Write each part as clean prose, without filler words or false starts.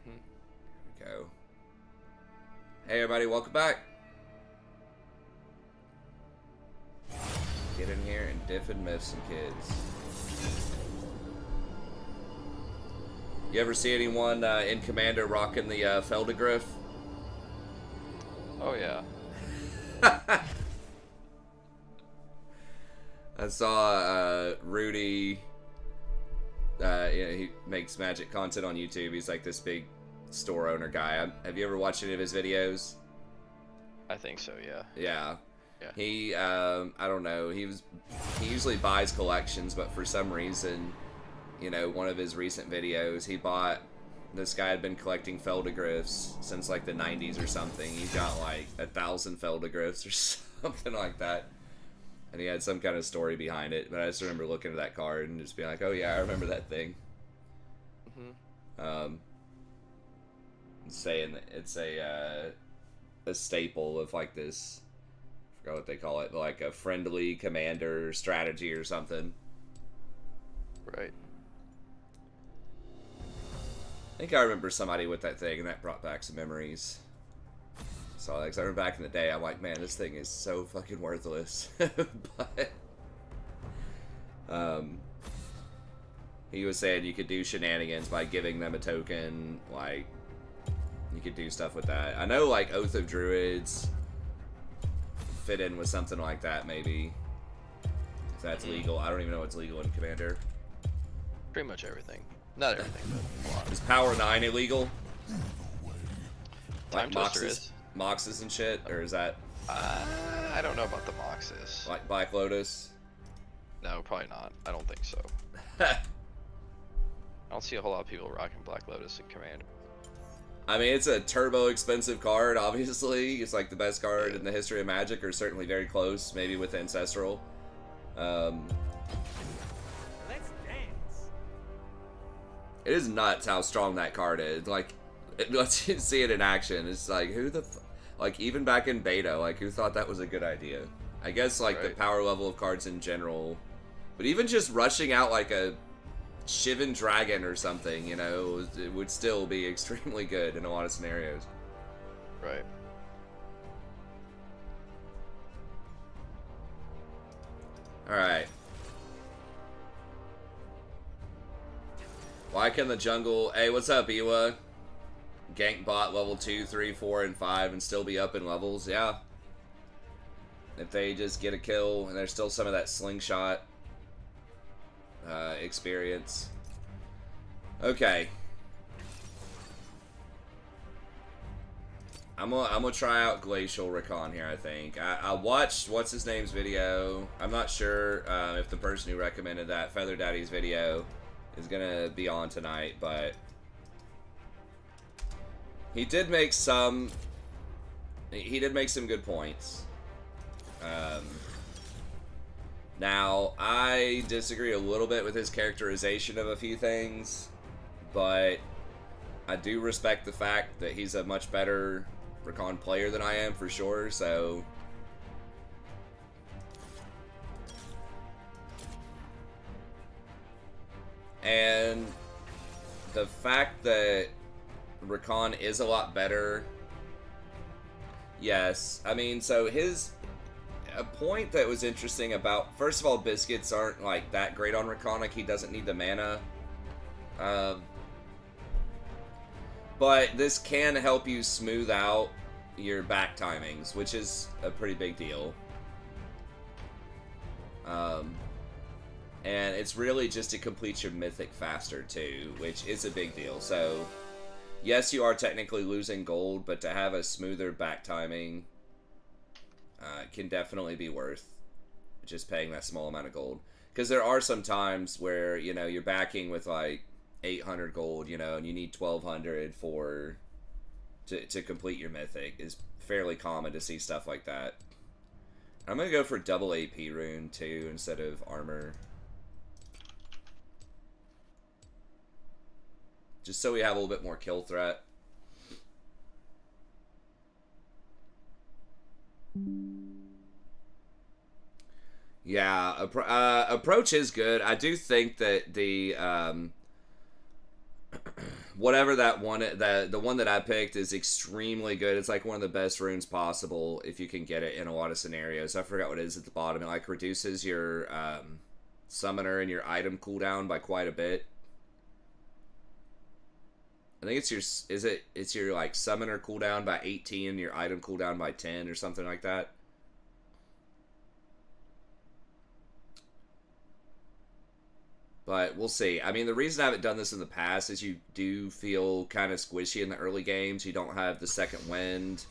Here we go. Hey everybody, welcome back. Get in here and diff and miff some kids. You ever see anyone in Commander rocking the Feldegriff? Oh yeah. I saw Rudy. He makes Magic content on YouTube. He's like this big store owner guy. Have you ever watched any of his videos? I think so. Yeah. Yeah. Yeah. He, I don't know. He usually buys collections, but for some reason, you know, one of his recent videos, he bought. This guy had been collecting Feldegriffs since like the 90s or something. He got like 1,000 Feldegriffs or something like that. And he had some kind of story behind it, but I just remember looking at that card and just being like, "Oh yeah, I remember that thing." Saying that it's a staple of like this. I forgot what they call it, but like a friendly commander strategy or something. Right. I think I remember somebody with that thing, and that brought back some memories. So, like, 'cause I remember back in the day, I'm like, man, this thing is so fucking worthless. But, he was saying you could do shenanigans by giving them a token, like, you could do stuff with that. I know, like, Oath of Druids fit in with something like that, maybe. If that's legal. I don't even know what's legal in Commander. Pretty much everything. Not everything, but a lot. Is Power 9 illegal? Time Like Twister is. Moxes and shit? Or is that... I don't know about the Moxes. like Black Lotus? No, probably not. I don't think so. I don't see a whole lot of people rocking Black Lotus in Commander. I mean, it's a turbo expensive card, obviously. It's like the best card in the history of Magic, or certainly very close, maybe with Ancestral. Let's dance. It is nuts how strong that card is. Like, it lets you see it in action. It's like, who the... like, even back in beta, like, who thought that was a good idea? I guess, like, the power level of cards in general. But even just rushing out, like, a Shivan Dragon or something, you know, it would still be extremely good in a lot of scenarios. Right. Alright. Why can the jungle... Hey, what's up, Iwa? Gank bot level 2, 3, 4, and 5 and still be up in levels? Yeah. If they just get a kill and there's still some of that slingshot experience. Okay. I'm gonna try out Glacial Rakan here, I think. I watched what's-his-name's video. I'm not sure if the person who recommended that, Feather Daddy's video, is gonna be on tonight, but he did make some good points. Now, I disagree a little bit with his characterization of a few things, but I do respect the fact that he's a much better Rakan player than I am, for sure, so... And the fact that Rakan is a lot better... Yes, I mean, so a point that was interesting about... First of all, biscuits aren't, like, that great on Rakan. Like, he doesn't need the mana. But this can help you smooth out your back timings, which is a pretty big deal. And it's really just to complete your mythic faster, too, which is a big deal. So, yes, you are technically losing gold, but to have a smoother back timing... can definitely be worth just paying that small amount of gold. Because there are some times where, you know, you're backing with like 800 gold, you know, and you need 1200 to complete your mythic. Is fairly common to see stuff like that. I'm going to go for double AP rune too instead of armor. Just so we have a little bit more kill threat. Yeah, approach is good. I do think that the whatever that one, the one that I picked is extremely good. It's like one of the best runes possible if you can get it in a lot of scenarios. I forgot what it is at the bottom. It like reduces your summoner and your item cooldown by quite a bit. I think it's it's your like summoner cooldown by 18, your item cooldown by 10 or something like that. But we'll see. I mean, the reason I haven't done this in the past is you do feel kind of squishy in the early games. You don't have the second wind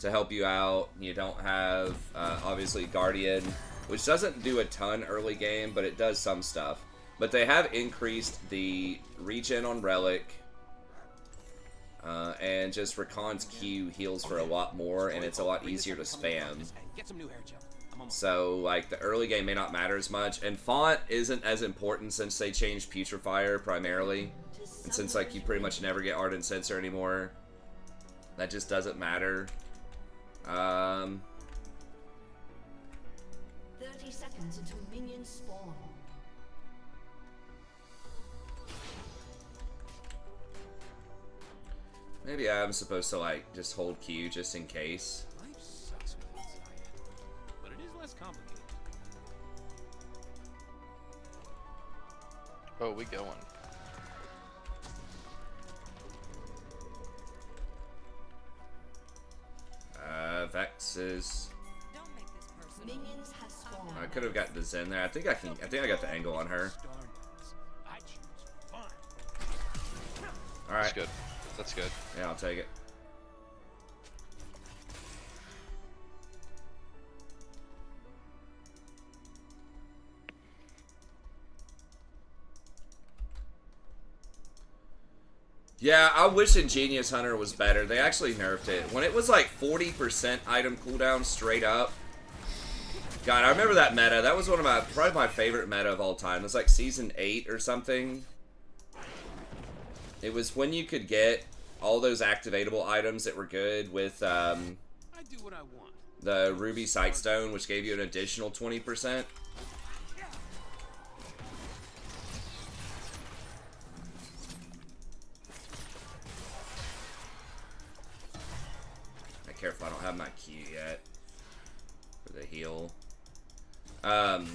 to help you out. You don't have, obviously, Guardian, which doesn't do a ton early game, but it does some stuff. But they have increased the regen on Relic, and just Rakan's Q heals for a lot more, and it's a lot easier to spam. So, like, the early game may not matter as much. And Font isn't as important since they changed Putrefier primarily. And since, like, you pretty much never get Ardent Censer anymore. That just doesn't matter. 30 seconds until minions spawn. Maybe I'm supposed to, like, just hold Q just in case. Life sucks with Etiquette, but it is less complicated. Oh, we going. Vex is... Minions have spawned. I could have got the Zen there. I think I got the angle on her. I choose fun. Alright. That's good. That's good. Yeah, I'll take it. Yeah, I wish Ingenious Hunter was better. They actually nerfed it. When it was like 40% item cooldown straight up. God, I remember that meta. That was one of probably my favorite meta of all time. It was like season 8 or something. It was when you could get all those activatable items that were good with I do what I want. the Ruby Sightstone, which gave you an additional 20%. Careful, I don't have my Q yet for the heal. God,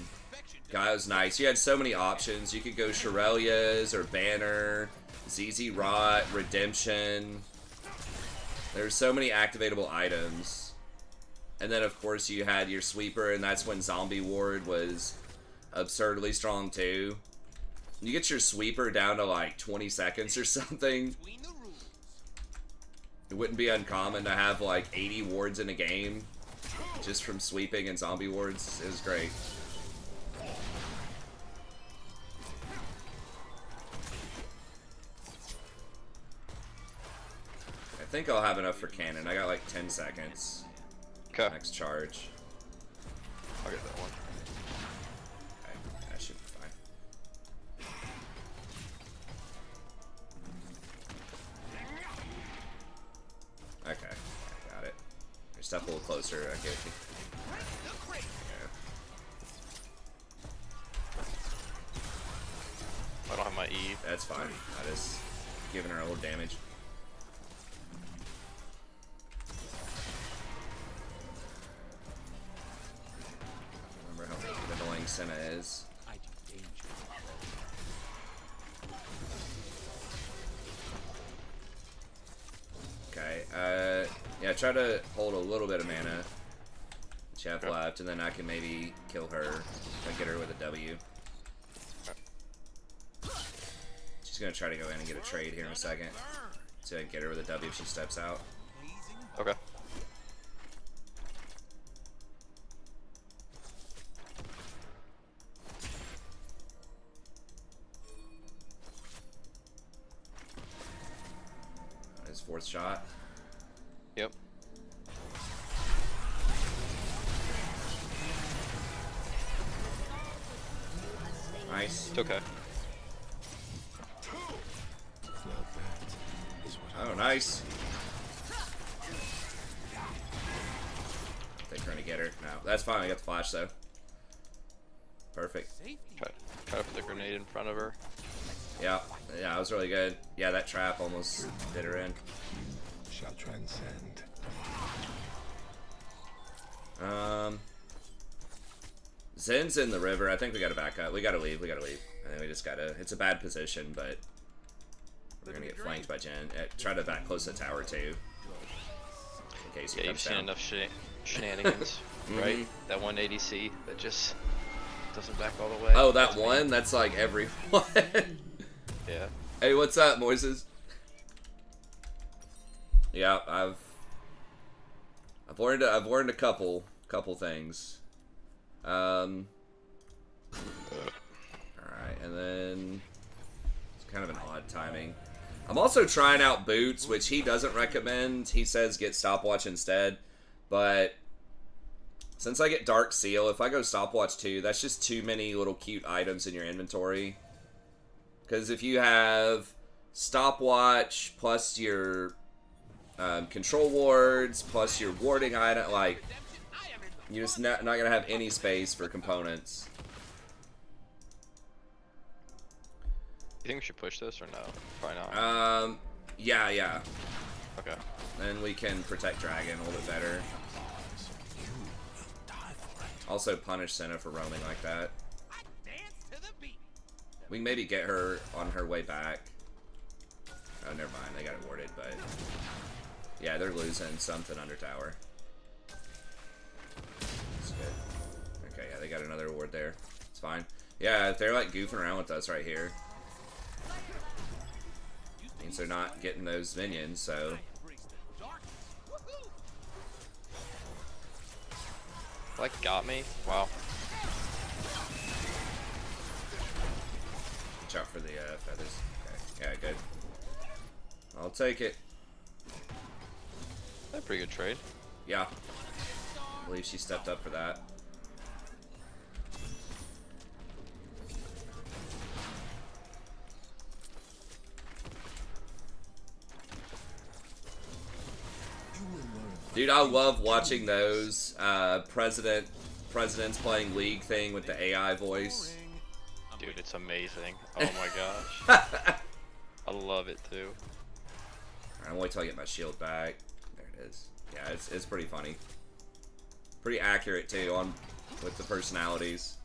it was nice. You had so many options. You could go Shirelia's or Banner, ZZ Rot, Redemption. There's so many activatable items. And then, of course, you had your Sweeper, and that's when Zombie Ward was absurdly strong, too. You get your Sweeper down to, like, 20 seconds or something. It wouldn't be uncommon to have like 80 wards in a game just from sweeping and zombie wards. It was great. I think I'll have enough for cannon. I got like 10 seconds. Okay. Next charge. I'll get that one. Okay, that should be fine. Okay, I got it. Step a little closer, I get you. I don't have my E. That's fine. I just giving her a little damage. Remember how annoying Senna is. I do danger. Okay, yeah, try to hold a little bit of mana that you have left, and then I can maybe kill her if I get her with a W. She's gonna try to go in and get a trade here in a second. So I can get her with a W if she steps out. Okay. His fourth shot. Yep. Nice. It's okay. Oh, nice. They're trying to get her. No, that's fine. I got the flash though. Perfect. Try to put the grenade in front of her. Yeah, yeah, that was really good. Yeah, that trap almost did her in. Shall transcend. Zen's in the river. I think we gotta back up. We gotta leave. We gotta leave. I think we just gotta. It's a bad position, but we're gonna get flanked by Jen. Try to back close to the tower too. In case he Yeah, you've comes seen down. enough shenanigans, right? That one ADC that just doesn't back all the way. Oh, that That's me. one? That's like every one. Yeah. Hey, what's up, Moises? Yeah, I've learned a couple things. Alright, and then it's kind of an odd timing. I'm also trying out boots, which he doesn't recommend. He says get stopwatch instead, but since I get Dark Seal, if I go stopwatch 2, that's just too many little cute items in your inventory. Because if you have stopwatch plus your control wards plus your warding item, like, you're just not gonna have any space for components. You think we should push this or no? Probably not. Yeah. Okay. Then we can protect Dragon a little bit better. Also punish Senna for roaming like that. We can maybe get her on her way back. Oh, never mind. They got it warded, but yeah, they're losing something under tower. That's good. Okay, yeah, they got another ward there. It's fine. Yeah, they're like goofing around with us right here. Means they're not getting those minions, so. Like, got me? Wow. Watch out for the feathers. Okay, yeah, good. I'll take it. That's a pretty good trade. Yeah. I believe she stepped up for that. Dude, I love watching those presidents playing League thing with the AI voice. Dude, it's amazing. Oh my gosh. I love it too. I'm wait till I get my shield back. There it is. Yeah, it's pretty funny. Pretty accurate too on with the personalities.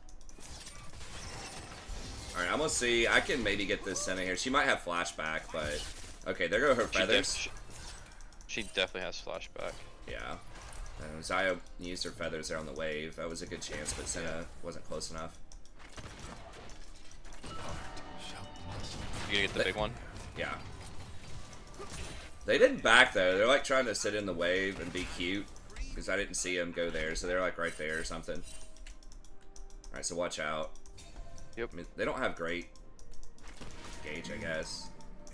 Alright, I'm gonna see. I can maybe get this Senna here. She might have flashback, but okay, there go her feathers. She definitely has flashback. Yeah. And Zaya used her feathers there on the wave. That was a good chance, but Senna wasn't close enough. You gonna get the big one? Yeah. They didn't back though. They're like trying to sit in the wave and be cute because I didn't see them go there, so they're like right there or something. All right, so watch out. Yep. I mean, they don't have great gauge, I guess.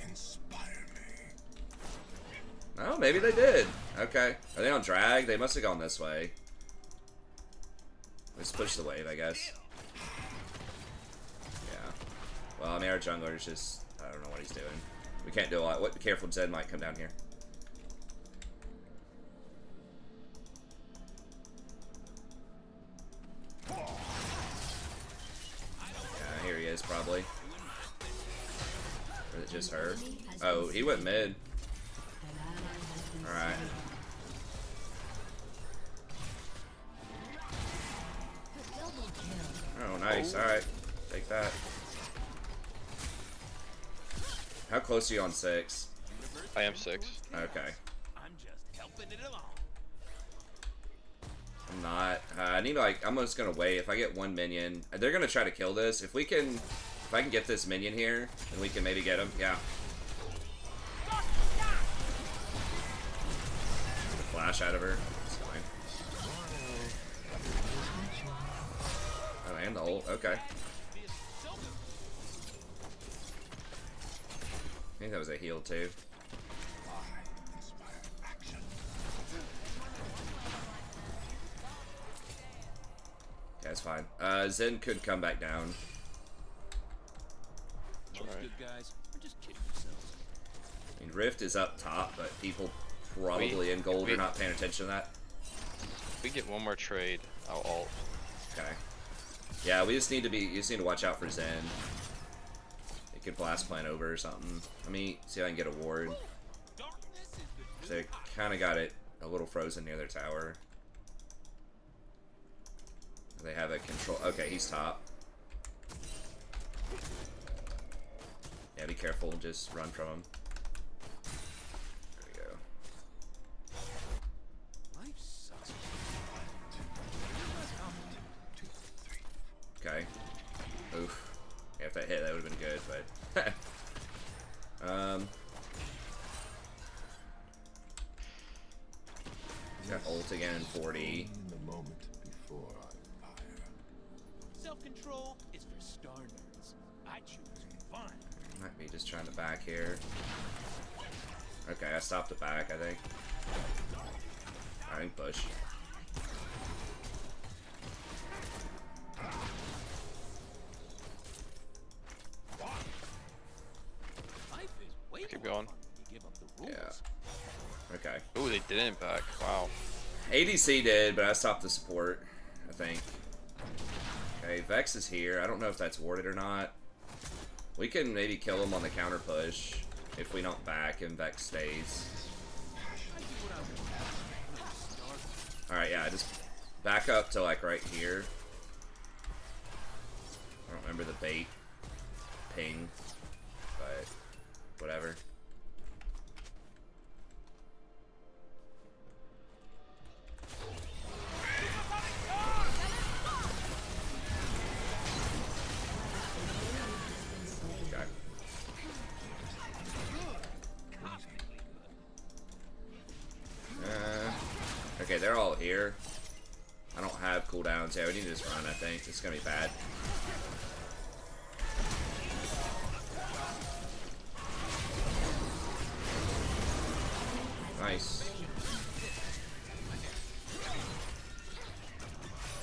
Inspire me. Oh, maybe they did. Okay. Are they on drag? They must have gone this way. Let's push the wave, I guess. Yeah. Well, I mean, our jungler's just, I don't know what he's doing. We can't do a lot. What? Careful, Zed might come down here. Yeah, here he is, probably. Or is it just her? Oh, he went mid. Alright. Oh, nice. Alright. Take that. How close are you on 6? I am 6. Okay. I'm just helping it along. I'm not. I need to, like, I'm just gonna wait. If I get one minion, they're gonna try to kill this. If I can get this minion here, then we can maybe get him. Yeah. The flash out of her. It's fine. Oh, and the ult. Okay. I think that was a heal too. Yeah, it's fine. Zen could come back down. Most good guys are just kidding themselves. I mean, Rift is up top, but people probably in gold are not paying attention to that. If we get one more trade, I'll ult. Okay. Yeah, we just need to be. You just need to watch out for Zen You could blast plant over or something. Let me see if I can get a ward. So they kind of got it a little frozen near their tower. They have a control. Okay, he's top. Yeah, be careful. Just run from him. There we go. Life sucks. Okay. Oof. Yeah, if that hit, that would have been good, but... He's got ult again in 40. In the moment before I fire. Self-control is for star nerds. I choose fun. Might be just trying to back here. Okay, I stopped the back, I think. I think push. Life is way Keep more going. fun when you give up the rules. Yeah. Okay. Ooh, they didn't back. Wow. ADC did, but I stopped the support, I think. Okay, Vex is here. I don't know if that's warded or not. We can maybe kill him on the counter push if we don't back and Vex stays. Alright, yeah, just back up to like right here. I don't remember the bait ping, but whatever. Okay. Okay, they're all here. I don't have cooldowns. Yeah, we need to just run, I think. It's gonna be bad. Nice.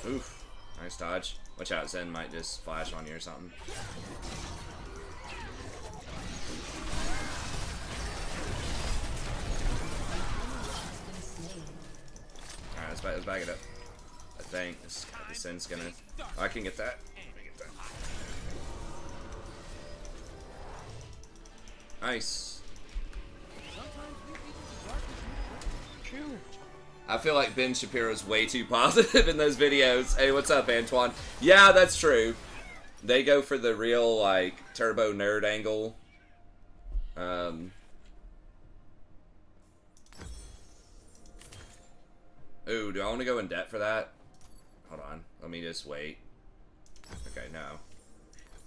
Oof. Nice dodge. Watch out, Zen might just flash on you or something. Alright, let's back it up. I think this Zen's gonna... Oh, I can get that. Let me get that. Nice. I feel like Ben Shapiro's way too positive in those videos. Hey, what's up, Antoine? Yeah, that's true. They go for the real, like, turbo nerd angle. Ooh, do I want to go in debt for that? Hold on. Let me just wait. Okay, no.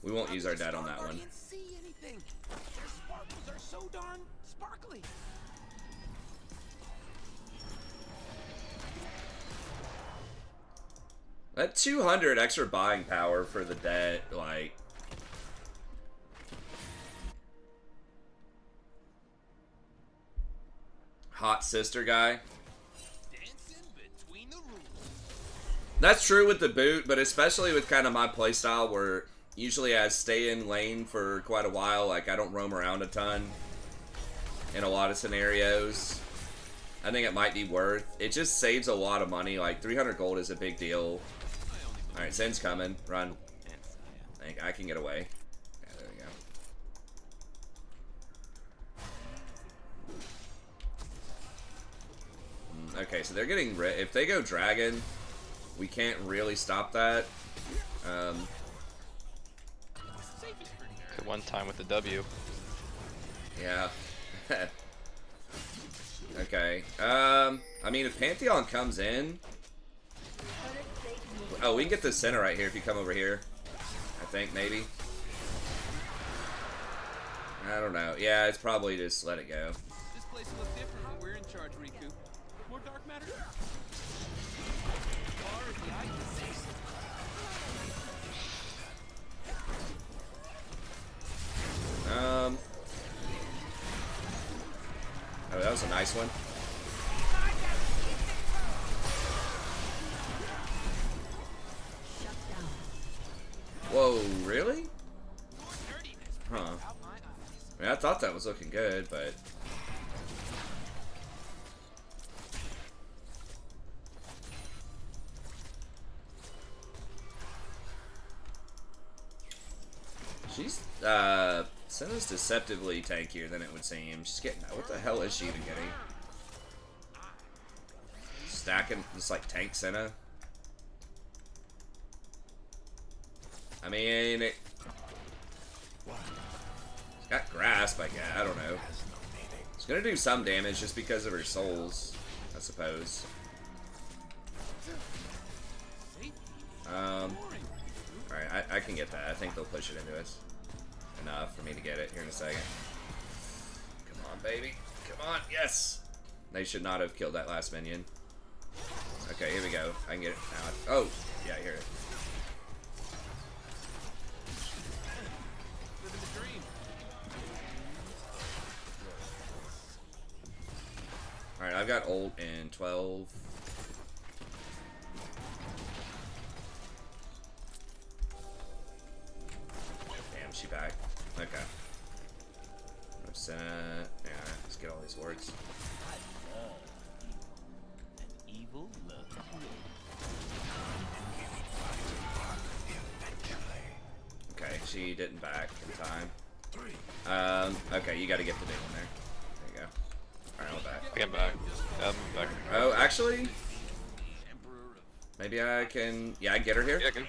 We won't use our debt on that one. See anything? Their sparkles are so darn sparkly. That 200 extra buying power for the debt, like... Hot sister guy. Dancing between the rules. That's true with the boot, but especially with kind of my playstyle where usually I stay in lane for quite a while. Like, I don't roam around a ton in a lot of scenarios. I think it might be worth. It just saves a lot of money. Like, 300 gold is a big deal. Alright, Zen's coming. Run. I think I can get away. Yeah, there we go. Okay, so they're getting rid. If they go dragon, we can't really stop that. Could one time with the W. Yeah. Okay. I mean, if Pantheon comes in... Oh, we can get the center right here if you come over here. I think, maybe. I don't know. Yeah, it's probably just let it go. This place will look different when we're in charge, Riku. More dark matter? Far as the eye can see. Oh, that was a nice one. Whoa, really? Huh. I mean, I thought that was looking good, but... She's, Senna's deceptively tankier than it would seem. She's getting... What the hell is she even getting? Stacking... Just like tank Senna? I mean... It's got grasp, I guess. I don't know. It's gonna do some damage just because of her souls, I suppose. Alright, I can get that. I think they'll push it into us. Enough for me to get it here in a second. Come on, baby. Come on, yes! They should not have killed that last minion. Okay, here we go. I can get it now. Oh, yeah, I hear it. Alright, I've got ult in 12. Damn, she back. Okay. I'm sent. Yeah, let's get all these wards. An evil love. Okay, she didn't back in time. Okay, you gotta get the big one there. There you go. Alright, I'm back. I get back. Yeah, I'm back. Oh, actually? Maybe I can... Yeah, I can get her here? Yeah, I can.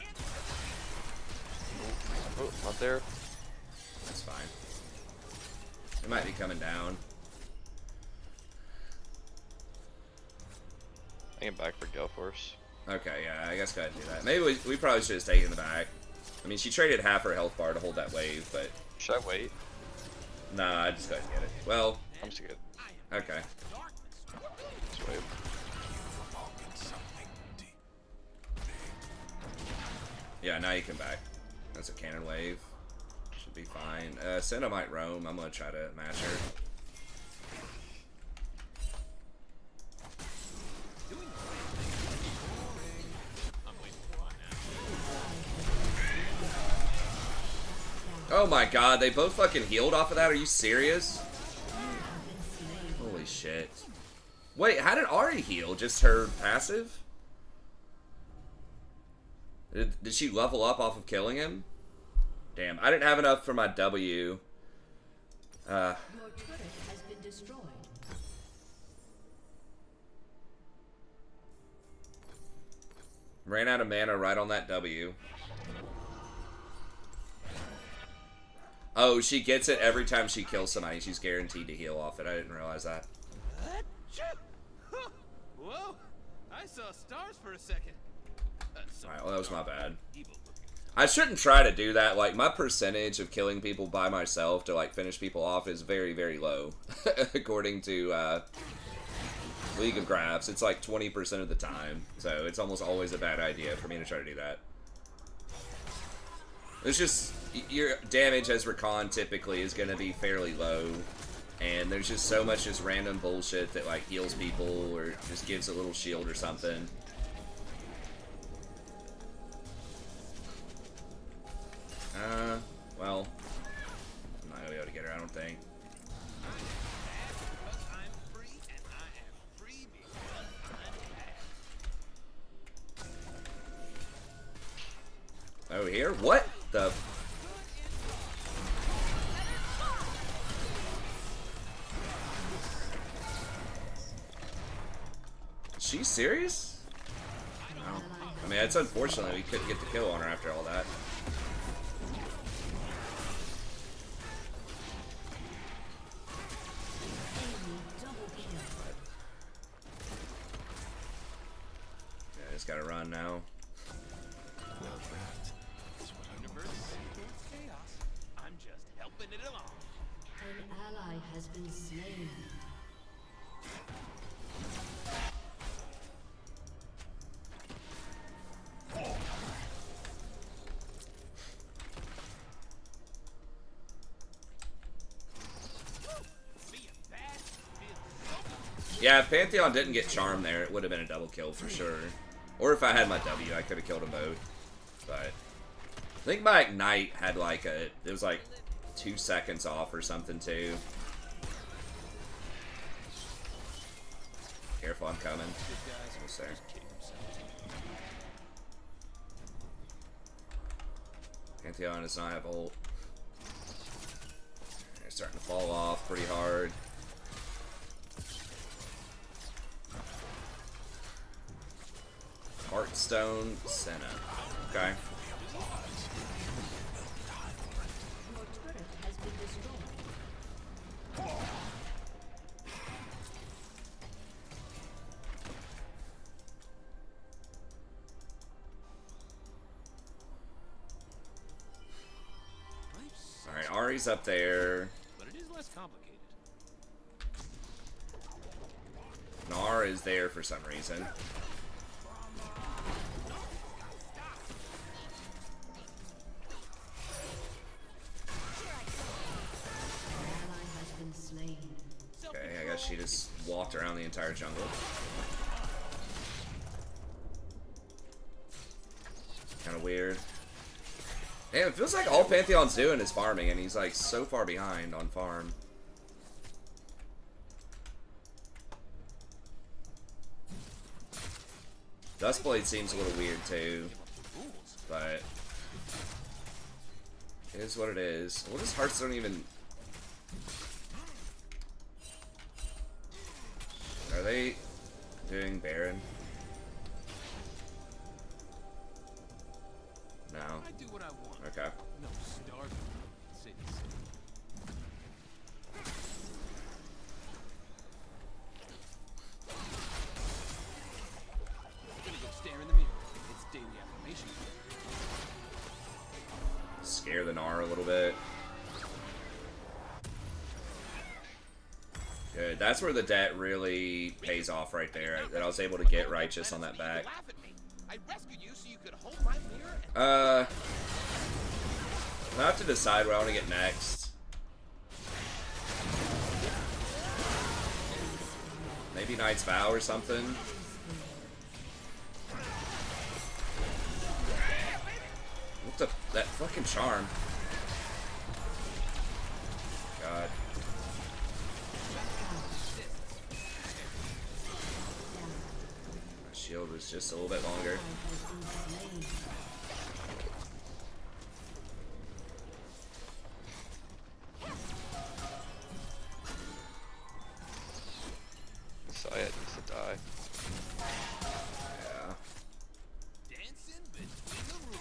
Oh, not there. That's fine. It might be coming down. I get back for Gale Force. Okay, yeah, I guess go ahead and do that. Maybe we probably should have taken the back. I mean, she traded half her health bar to hold that wave, but... Should I wait? Nah, I just go ahead and get it. Well, I'm just good. okay. Just wait. Yeah, now you can back. That's a cannon wave. Should be fine. Senna might roam. I'm gonna try to match her. Oh my god, they both fucking healed off of that? Are you serious? Holy shit. Wait, how did Ari heal? Just her passive? Did she level up off of killing him? Damn, I didn't have enough for my W. Your turret has been destroyed. Ran out of mana right on that W. Oh, she gets it every time she kills somebody. She's guaranteed to heal off it. I didn't realize that. Whoa! I saw stars for a second. Alright, well, that was my bad. I shouldn't try to do that. Like, my percentage of killing people by myself to, like, finish people off is very, very low. According to, League of Graphs. It's like 20% of the time. So, it's almost always a bad idea for me to try to do that. It's just... Your damage as Rakan typically is going to be fairly low. And there's just so much just random bullshit that, like, heals people or just gives a little shield or something. Well, I'm not gonna be able to get her, I don't think. Oh, here? What the? Is she serious? No. I mean, it's unfortunate we couldn't get the kill on her after all that. Yeah, just gotta run now. I'm just helping it along. An ally has been slain. Yeah, if Pantheon didn't get Charm there, it would have been a double kill for sure. Or if I had my W, I could have killed them both. But I think my Ignite had like a... It was like 2 seconds off or something too. Careful, I'm coming. Almost there. Pantheon does not have ult. starting to fall off pretty hard. Heartstone Senna. Okay. Your turret has been destroyed. Alright, Ari's up there. But it is less complicated. Gnar is there for some reason. Ally has been slain. Okay, I guess she just walked around the entire jungle. Kind of weird. Damn, it feels like all Pantheon's doing is farming, and he's like so far behind on farm. Dustblade seems a little weird too, but it is what it is. What does Hearthstone even... Are they doing Baron? No. I do what I want. Okay. No starving. Say this. Gonna go stare in the mirror. It's daily affirmation. Scare the Gnar a little bit. Good. That's where the debt really pays off right there. That I was able to get Righteous on that back. I rescued you so you could hold my mirror and I have to decide what I want to get next. Maybe Knight's Vow or something. What the... that fucking charm. God. My shield was just a little bit longer. Saya needs to die. Yeah. dancing between the rules.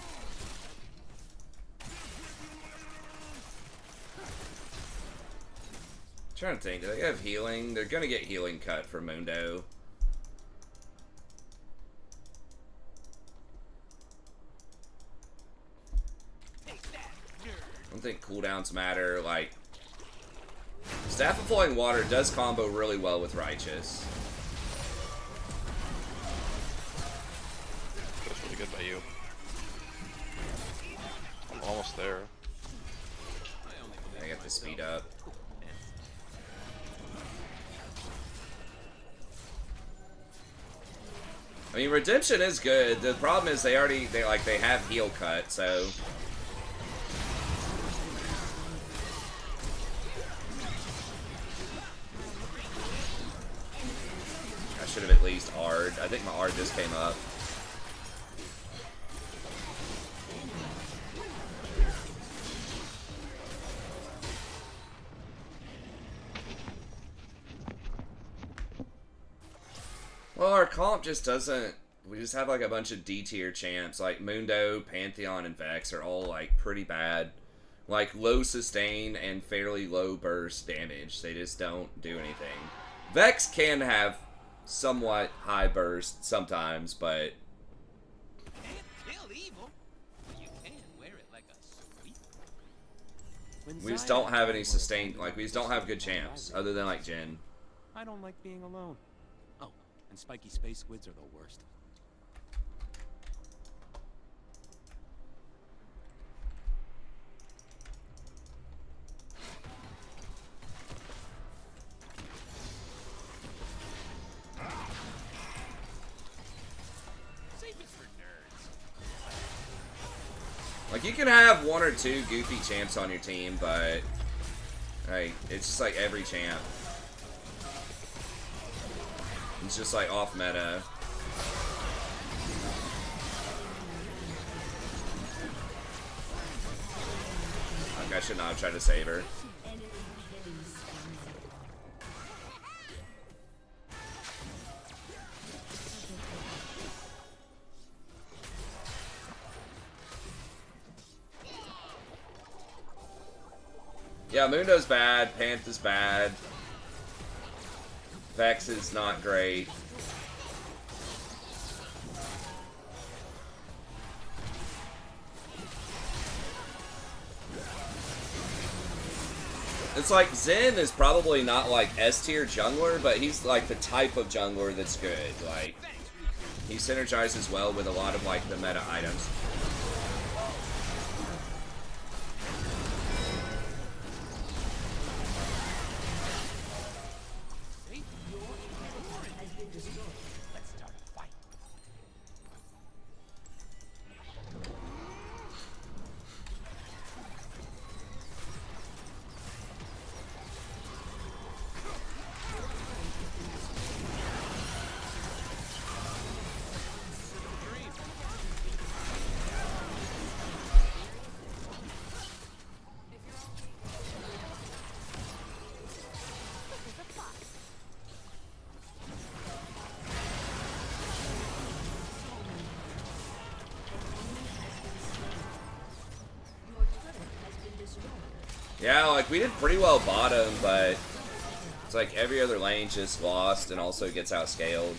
Trying to think, do they have healing? They're gonna get healing cut for Mundo. Take that, nerd. I don't think cooldowns matter. Like, Staff of Flowing Water does combo really well with Righteous. That's really good by you. I'm almost there. I got the speed up. I mean, Redemption is good. The problem is they have heal cut, so I should have at least R'd. I think my R just came up. Well, our comp just doesn't... We just have like a bunch of D tier champs. Like Mundo, Pantheon, and Vex are all like pretty bad. Like low sustain and fairly low burst damage. They just don't do anything. Vex can have somewhat high burst sometimes, but Can't kill evil. You can wear it like a sweep. we just don't have any sustained... Like, we just don't have good champs other than like Jhin. I don't like being alone. Oh, and spiky space squids are the worst. Save it for nerds. Like, you can have one or two goofy champs on your team, but like, it's just like every champ. It's just like off meta. Like, I should not have tried to save her. Yeah, Mundo's bad. Panth is bad. Vex is not great. It's like Zen is probably not like S tier jungler, but he's like the type of jungler that's good. Like, he synergizes well with a lot of like the meta items. Let's start a fight. Yeah, like we did pretty well bottom, but it's like every other lane just lost and also gets outscaled.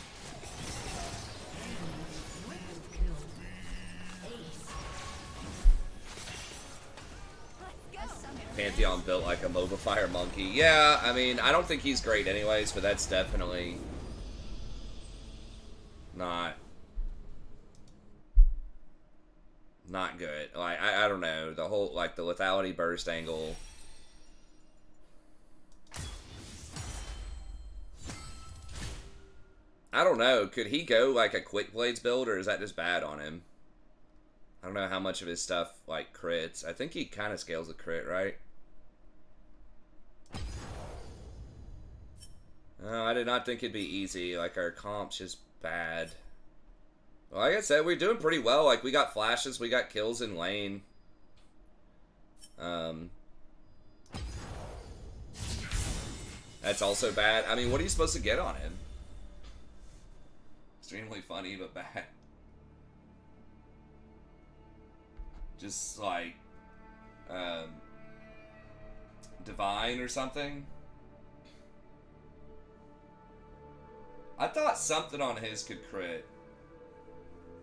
Pantheon built like a MOBA fire monkey. Yeah, I mean, I don't think he's great anyways, but that's definitely not good. Like, I don't know. The whole, like, the lethality burst angle. I don't know. Could he go, like, a Quick Blades build, or is that just bad on him? I don't know how much of his stuff, like, crits. I think he kind of scales a crit, right? Oh, I did not think it'd be easy. Like, our comp's just bad. Well, like I said, we're doing pretty well. Like, we got flashes, we got kills in lane. That's also bad. I mean, what are you supposed to get on him? Extremely funny, but bad. Just, like, Divine or something? I thought something on his could crit.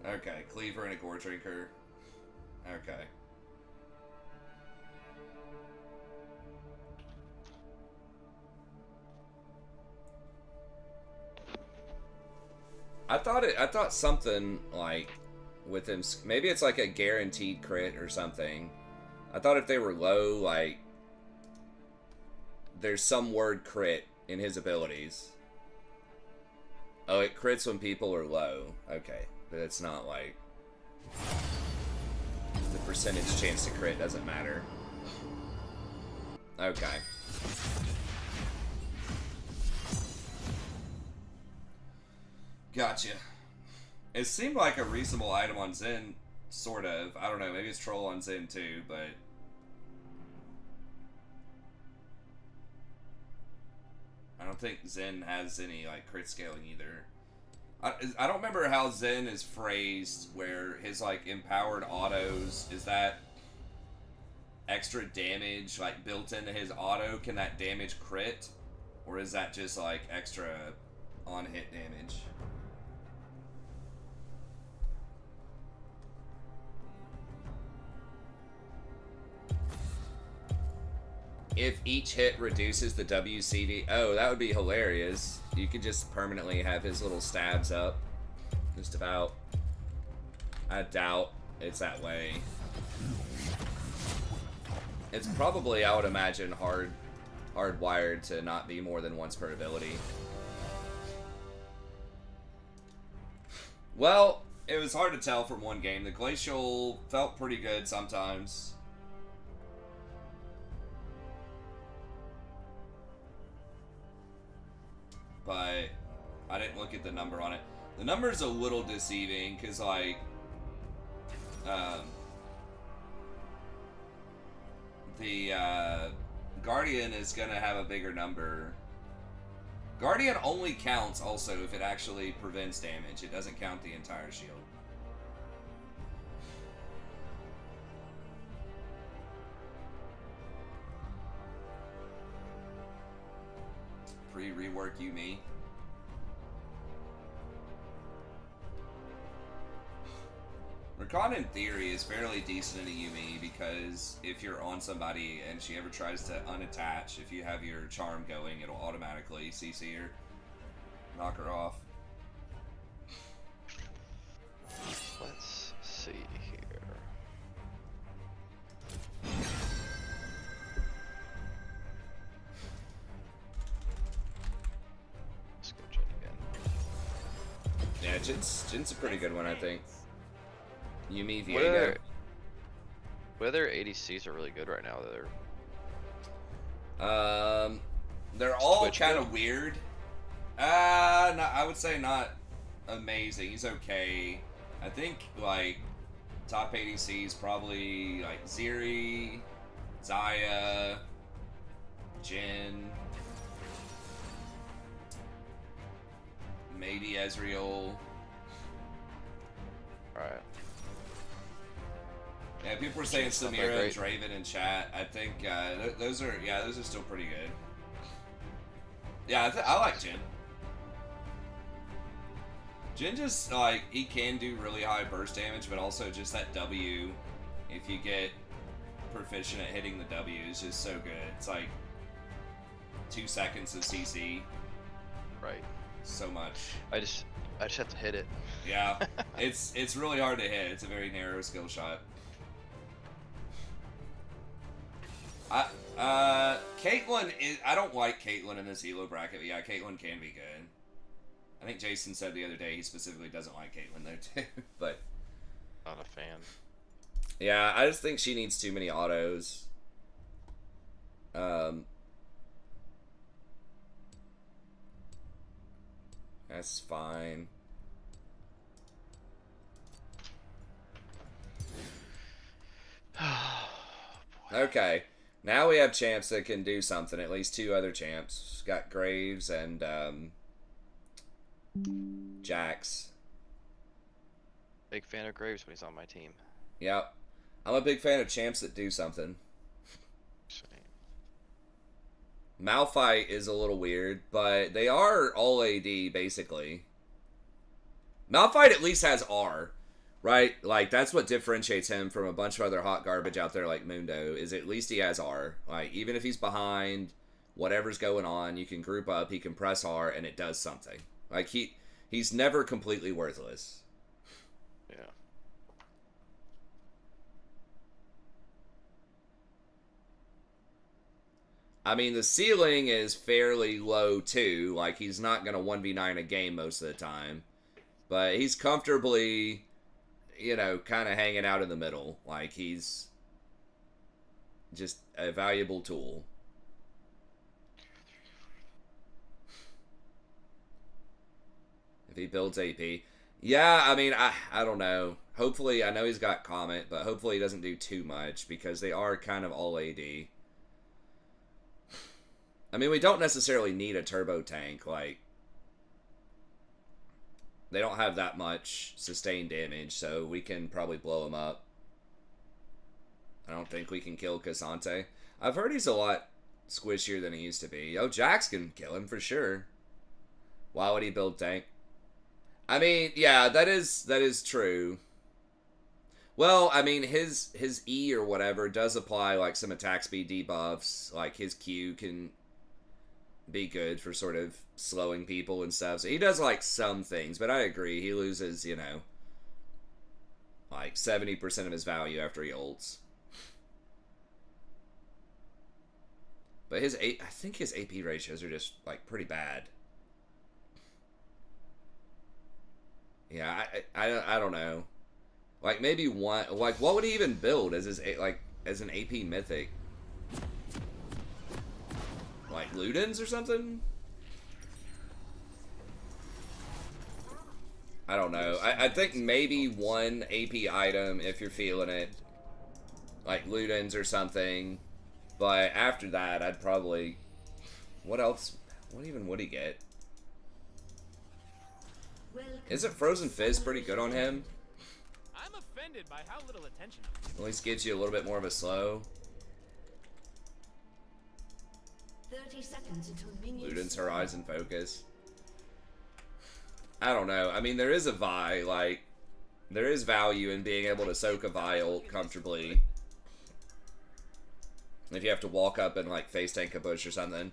Okay, Cleaver and a Gore Drinker. Okay. I thought something like with him, maybe it's like a guaranteed crit or something. I thought if they were low, like there's some word crit in his abilities. Oh, it crits when people are low. Okay. But it's not like the percentage chance to crit doesn't matter. Okay. Gotcha. It seemed like a reasonable item on Zen, sort of. I don't know, maybe it's troll on Zen too, but I don't think Zen has any like crit scaling either. I don't remember how Zen is phrased, where his, like, empowered autos, is that extra damage, like, built into his auto? Can that damage crit? Or is that just, like, extra on-hit damage? If each hit reduces the WCD... Oh, that would be hilarious. You could just permanently have his little stabs up. Just about. I doubt it's that way. It's probably, I would imagine, hardwired to not be more than once per ability. Well, it was hard to tell from one game. The Glacial felt pretty good sometimes. But I didn't look at the number on it. The number's a little deceiving, because, like, the Guardian is going to have a bigger number. Guardian only counts, also, if it actually prevents damage. It doesn't count the entire shield. Pre-rework Yumi. Rakan in theory is fairly decent in a Yumi because if you're on somebody and she ever tries to unattach, if you have your charm going, it'll automatically CC her, knock her off. Let's see here. Let's go Jin again. Yeah, Jin's a pretty good one, I think. Yumi, What Viego. other ADCs are really good right now? They're all Twitch kind good? of weird. No, I would say not amazing. He's okay. I think like top ADCs probably like Ziri, Zaya, Jin, maybe Ezreal. Alright. Yeah, people were saying Jin's not that Samira and great. Draven in chat. I think those are still pretty good. Yeah, I like Jin. Jin just like he can do really high burst damage, but also just that W. If you get proficient at hitting the W, is just so good. It's like 2 seconds of CC. Right. So much. I just have to hit it. Yeah, it's really hard to hit. It's a very narrow skill shot. Caitlyn is. I don't like Caitlyn in this Elo bracket, but yeah, Caitlyn can be good. I think Jason said the other day he specifically doesn't like Caitlyn though too, but Not a fan. yeah, I just think she needs too many autos. That's fine. Okay, now we have champs that can do something. At least 2 other champs. Got Graves and Jax. Big fan of Graves when he's on my team. Yep. I'm a big fan of champs that do something. Same. Malphite is a little weird, but they are all AD, basically. Malphite at least has R, right? Like, that's what differentiates him from a bunch of other hot garbage out there like Mundo, is at least he has R. Like, even if he's behind, whatever's going on, you can group up, he can press R, and it does something. Like, he's never completely worthless. Yeah. I mean, the ceiling is fairly low, too. Like, he's not going to 1v9 a game most of the time. But he's comfortably, you know, kind of hanging out in the middle. Like, he's just a valuable tool. If he builds AP. Yeah, I mean, I don't know. Hopefully, I know he's got Comet, but hopefully he doesn't do too much, because they are kind of all AD. I mean, we don't necessarily need a turbo tank, like, they don't have that much sustained damage, so we can probably blow him up. I don't think we can kill Cassante. I've heard he's a lot squishier than he used to be. Oh, Jax can kill him for sure. Why would he build tank? I mean, yeah, that is true. Well, I mean, his E or whatever does apply, like, some attack speed debuffs. Like, his Q can be good for sort of slowing people and stuff. So he does, like, some things, but I agree. He loses, you know, like, 70% of his value after he ults. But I think his AP ratios are just, like, pretty bad. Yeah, I don't know. Like, maybe one, like, what would he even build as his, like, as an AP mythic? Like, Ludens or something? I don't know. I think maybe one AP item if you're feeling it. Like, Ludens or something. But after that, I'd probably... What else? What even would he get? Isn't Frozen Fizz pretty good on him? I'm offended by how little attention I'm At least gives you a little bit more of a slow. 30 seconds until minions. Luden's Horizon Focus. I don't know. I mean, there is a Vi, like, there is value in being able to soak a Vi ult comfortably. If you have to walk up and, like, face tank a bush or something.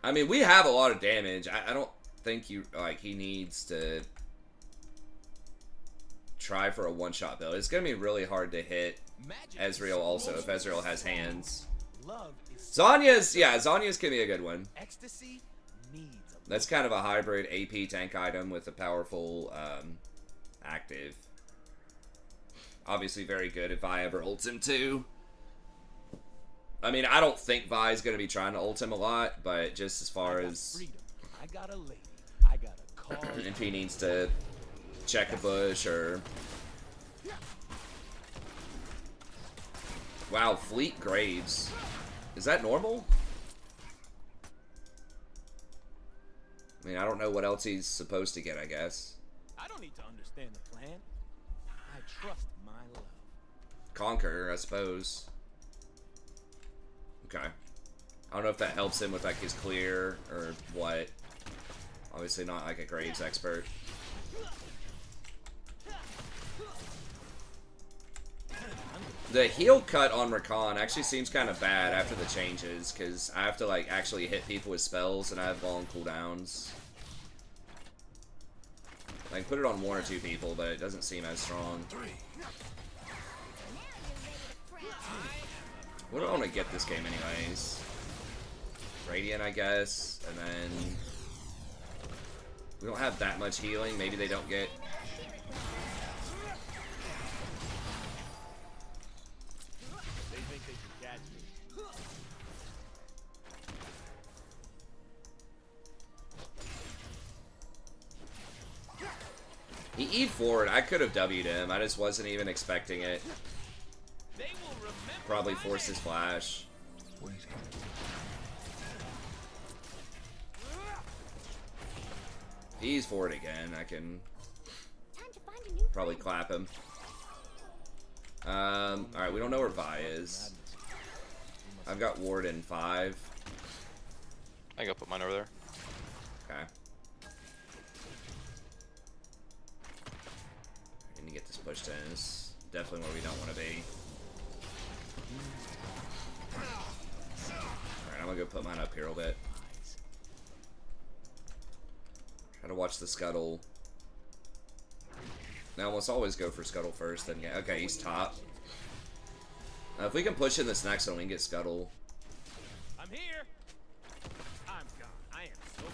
I mean, we have a lot of damage. I don't think he needs to try for a one-shot build. It's going to be really hard to hit Ezreal also, if Ezreal has hands. Zhonya's can be a good one. Ecstasy needs a That's kind of a hybrid AP tank item with a powerful active. Obviously very good if Vi ever ults him too. I mean, I don't think Vi's going to be trying to ult him a lot, but just as far as freedom. I got a lady. I got a car. if he needs to check a bush or... Wow, Fleet Graves. Is that normal? I mean, I don't know what else he's supposed to get, I guess. I don't need to understand the plan. I trust my love. Conquer, I suppose. Okay. I don't know if that helps him with, like, his clear or what. Obviously not, like, a Graves expert. The heal cut on Rakan actually seems kind of bad after the changes, because I have to, like, actually hit people with spells, and I have long cooldowns. I can put it on one or two people, but it doesn't seem as strong. What do I want to get this game anyways? Radiant, I guess, and then... We don't have that much healing, maybe they don't get... He E'd forward. I could have W'd him. I just wasn't even expecting it. Probably forced his flash. He's forward again. I can probably clap him. Alright, we don't know where Vi is. I've got ward in 5. I go put mine over there. Okay. I need to get this pushed in. It's definitely where we don't want to be. Alright, I'm gonna go put mine up here a little bit. Try to watch the scuttle. Now, almost always go for scuttle first, then get... Okay, he's top. If we can push in this next one, we can get scuttle. I'm here. I'm gone. I am so gone.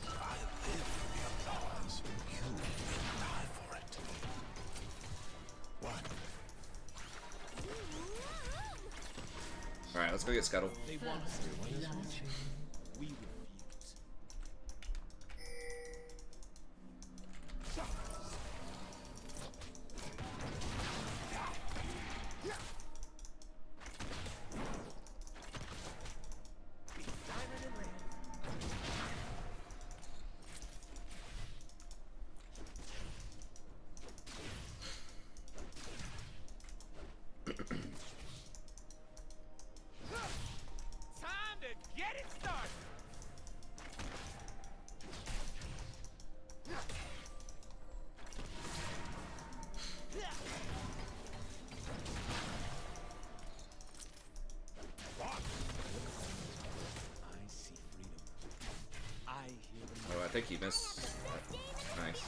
I live for the applause. You will die for it. What? Alright, let's go get scuttle. They want us to win. We refuse. Time to get it started. I see freedom. I hear the Oh, I think he missed. Nice.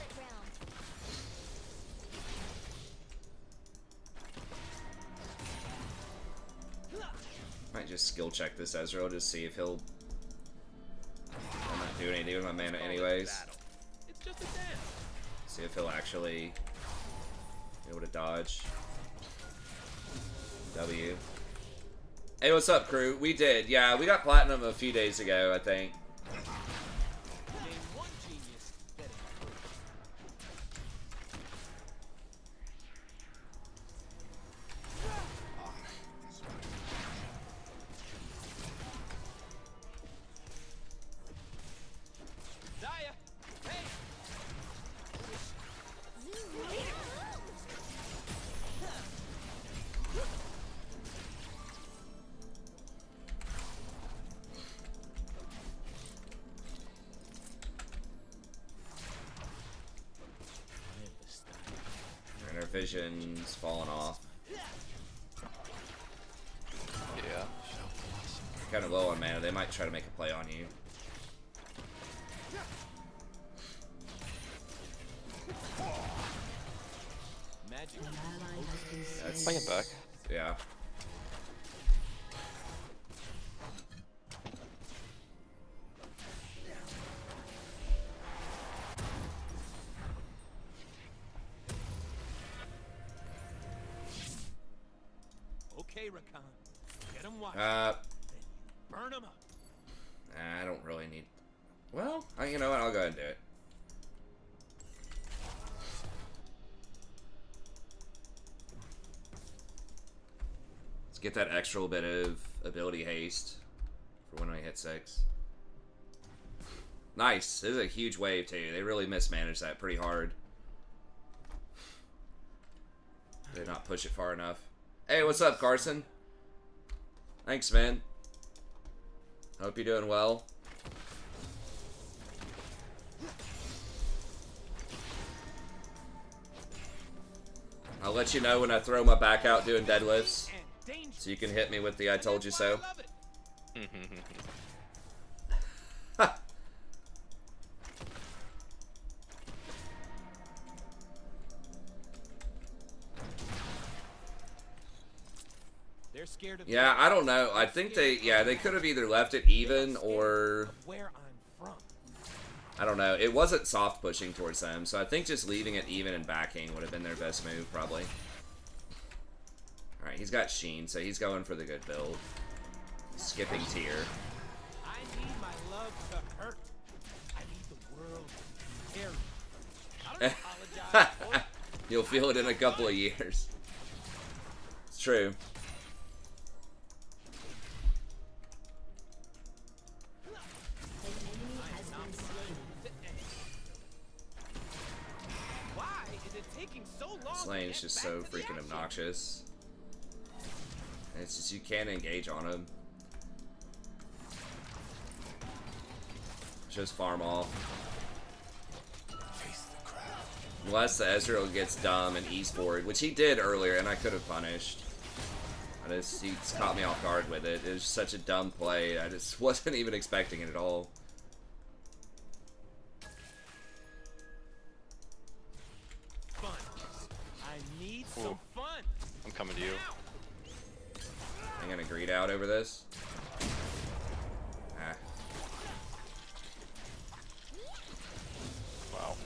Might just skill check this Ezreal to see if he'll... I'm not doing anything with my mana anyways. It's just a dance. See if he'll actually be able to dodge. W. Hey, what's up, crew? We did. Yeah, we got platinum a few days ago, I think. Name one genius that Zaya, hey! vision's falling off. Yeah. Kind of low on mana. They might try to make a play on you. Magic. An ally has been slain. That's- Bring it back. Yeah. Okay, Rakan. Get him wide. Burn him up. I don't really need. Well, you know what? I'll go ahead and do it. Let's get that extra little bit of ability haste for when I hit 6. Nice. This is a huge wave too. They really mismanaged that pretty hard. Did not push it far enough. Hey, what's up, Carson? Thanks, man. Hope you're doing well. I'll let you know when I throw my back out doing deadlifts, And danger. so you can hit me with the I told you so. I love it. They're scared of Yeah, I don't know. I think they could have either left it even or where I'm from. I don't know. It wasn't soft pushing towards them, so I think just leaving it even and backing would have been their best move, probably. Alright, he's got Sheen, so he's going for the good build. Skipping tier. I need my love to hurt. I need the world to carry. I don't apologize for it. You'll feel it in a couple of years. It's true. An enemy has been slain. Why is it taking so long? This to lane get is just back so to the freaking action? obnoxious. And it's just, you can't engage on him. Just farm off. Face the crowd. Unless the Ezreal gets dumb and ease forward, which he did earlier, and I could have punished. He just caught me off guard with it. It was such a dumb play. I just wasn't even expecting it at all. Fun. I need some Ooh. fun. I'm coming to you. I'm gonna greed out over this. Ah. Wow.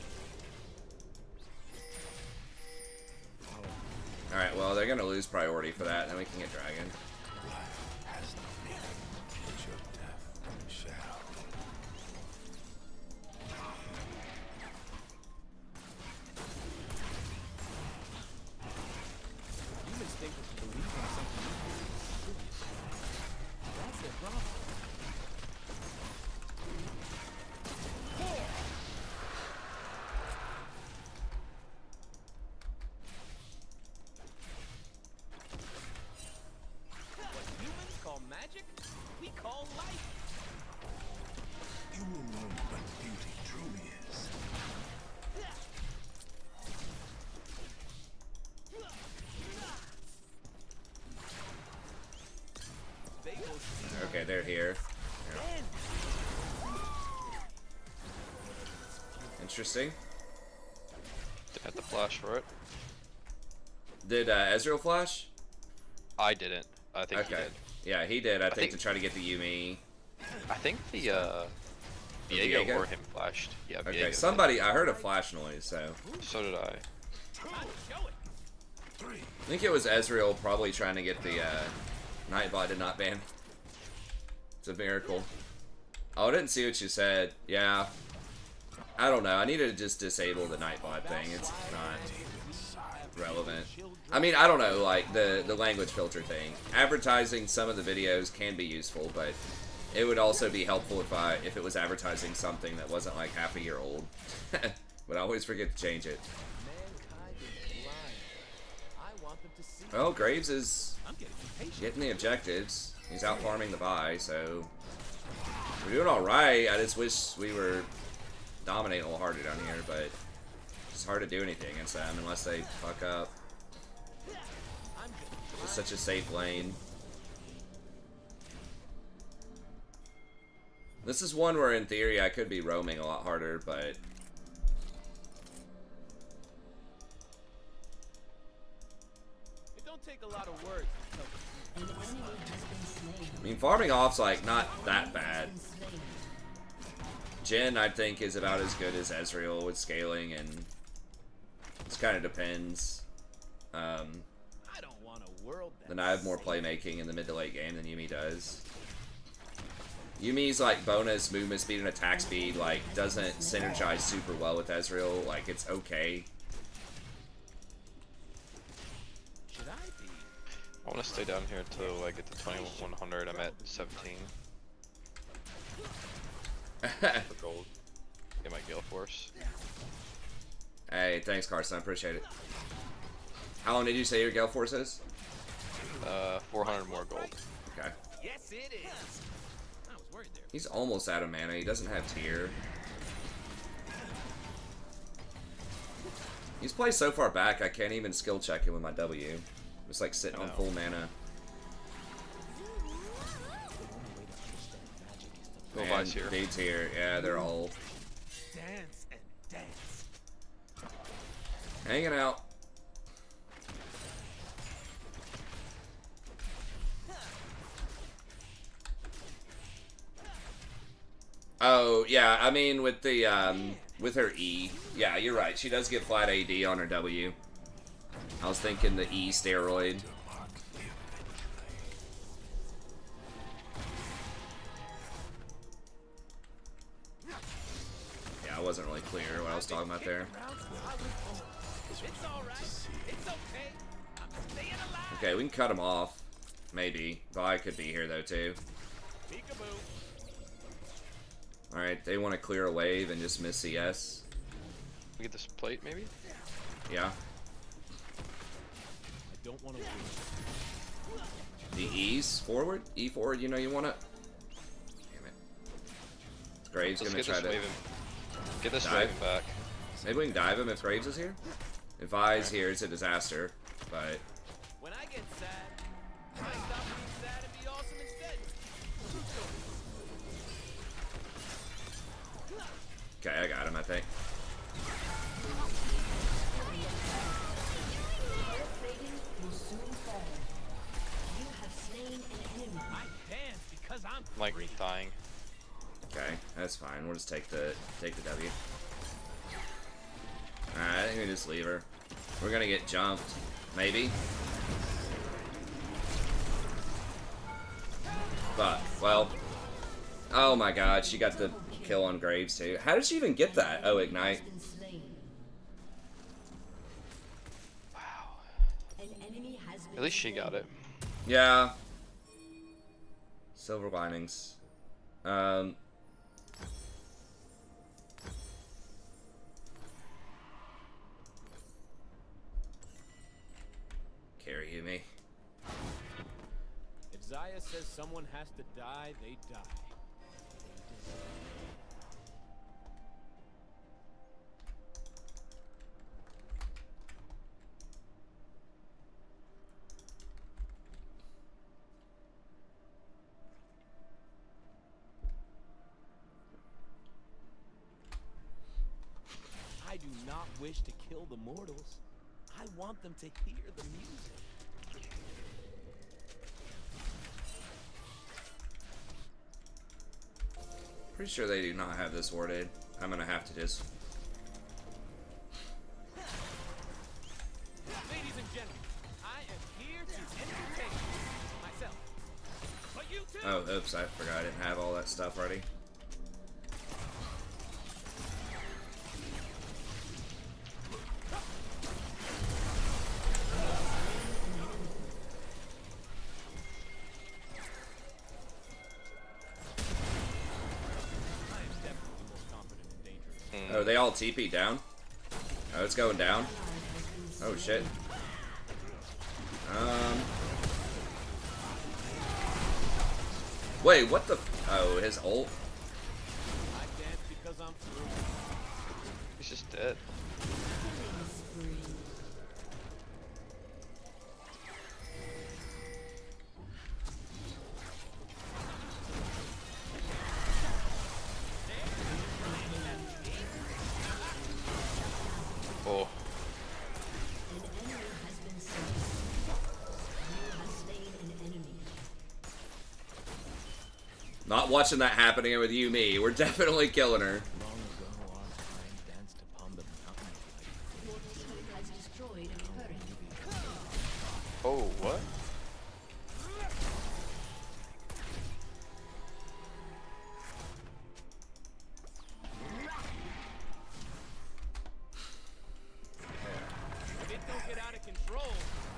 Alright, well, they're gonna lose priority for that, and then we can get Dragon. Life has no meaning, but your death shall. Humans think that to believe in something you do is that's their problem. What humans call magic, we call life. You will learn what beauty truly is. They will see Okay, they're here. then. Interesting. Did I have to flash for it? Did Ezreal flash? I didn't. I think he Okay. did. Yeah, he did, I think, think- to try to get the Yumi. I think the Viego? Viego or him flashed. Yeah, Okay, Viego somebody, I heard a flash noise, so. did. So did I. Time to show it. I think it was Ezreal probably trying to get the Nightbot did not ban. It's a miracle. Oh, I didn't see what you said. Yeah. I don't know. I need to just disable the Nightbot thing. It's not relevant. I mean, I don't know, like, the language filter thing. Advertising some of the videos can be useful, but it would also be helpful if it was advertising something that wasn't, like, half a year old. But I always forget to change it. Mankind is blind. I want them to see. Well, Graves is I'm getting impatient. getting the objectives. He's out farming the buy, so we're doing all right. I just wish we were dominating a little harder down here, but It's hard to do anything against them unless they fuck up. It's such a safe lane. This is one where, in theory, I could be roaming a lot harder, but... It don't take a lot of words to tell the truth. An enemy has been slain. I mean, farming off's, like, not that bad. Been slain. Jhin, I think, is about as good as Ezreal with scaling, and... It kind of depends. I don't want a world that Then I have more playmaking in the mid to late game than Yuumi does. Yumi's like bonus movement speed and attack speed like doesn't synergize super well with Ezreal. Like it's okay. should I be? I want to stay down here until I get to 2100. I'm at 17 for gold. Get my Gale Force. Hey, thanks Carson, I appreciate it. How long did you say your Gale Force is? 400 more gold. Okay. Yes, it is. I was worried there. He's almost out of mana. He doesn't have tier. He's played so far back, I can't even skill check him with my W. It's like sitting on full mana. Go Man, Vice here. dude's here. Yeah, they're all Dance and dance. hanging out. Oh, yeah, I mean, with the, with her E. Yeah, you're right. She does get flat AD on her W. I was thinking the E steroid. Yeah, I wasn't really clear what I was talking about there. It's alright. It's okay. I'm staying alive. Okay, we can cut him off. Maybe. Vi could be here, though, too. Peekaboo. Alright, they want to clear a wave and just miss CS. We get this plate maybe? Yeah. I don't want to win. The E's forward? E forward, you know you want to... Damn it. Graves Let's gonna get try this to... Raven. Get this dive. Raven back. Maybe we can dive him if Graves is here? If Vi's here, it's a disaster. But... When I get sad, I stop being sad and be awesome instead. Okay, I got him, I think. Turret plating will soon fall. You have slain an enemy. I dance because I'm Like free. dying. Okay, that's fine. We'll just take the W. Alright, I think we just leave her. We're gonna get jumped. Maybe. But, well... Oh my god, she got the kill on Graves too. How did she even get that? Oh, Ignite. Been slain. Wow. An enemy has been At least she slain. got it. Yeah. Silver linings. Carry you me. If Zaya says someone has to die, they die. I do not wish to kill the mortals. I want them to hear the music. Pretty sure they do not have this worded. I'm gonna have to just... Ladies and gentlemen, I am here to entertain myself. But you too. Oh, oops, I forgot I didn't have all that stuff ready. I am definitely more confident and dangerous. Oh, they all TP down? Oh, it's going down. Oh, shit. Wait, what the... Oh, his ult? I dance because I'm through. He's just dead. Not watching that happening with you, me. We're definitely killing her. Long ago, our kind danced upon the mountain of Your team has destroyed a turret. Oh, what? If it don't get out of control,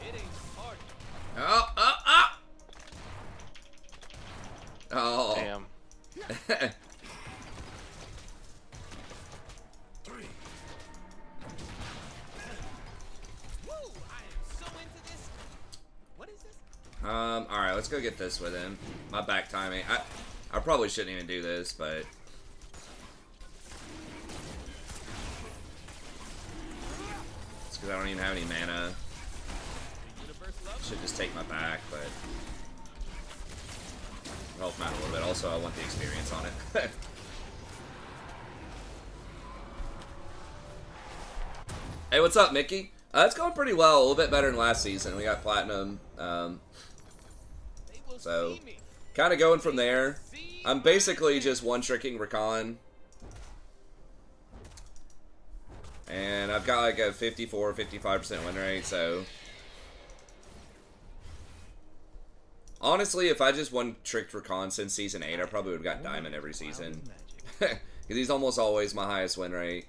it ain't a party. Oh, oh, oh! Oh. Damn. Woo! I am so into this. What is this? Alright, let's go get this with him. My back timing. I probably shouldn't even do this, but... It's because I don't even have any mana. The universe loves Should just take my back, but... Help him out a little bit. Also, I want the experience on it. Hey, what's up, Mickey? It's going pretty well. A little bit better than last season. We got platinum. They will So, see me. kind of going from there. I'm basically just one-tricking Rakan. And I've got like a 54, 55% win rate, so... Honestly, if I just one-tricked Rakan since Season 8, I probably would have got Diamond every season. Because he's almost always my highest win rate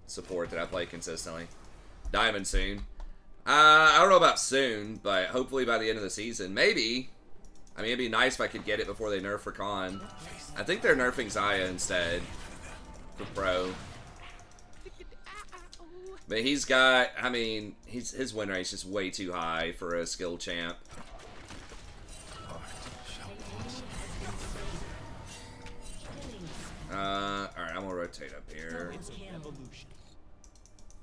support that I play consistently. Diamond soon. I don't know about soon, but hopefully by the end of the season. Maybe. I mean, it'd be nice if I could get it before they nerf Rakan. I think they're nerfing Xayah instead for Pro. But he's got, I mean, his win rate's just way too high for a skill champ. Alright, I'm gonna rotate up here. It's an evolution.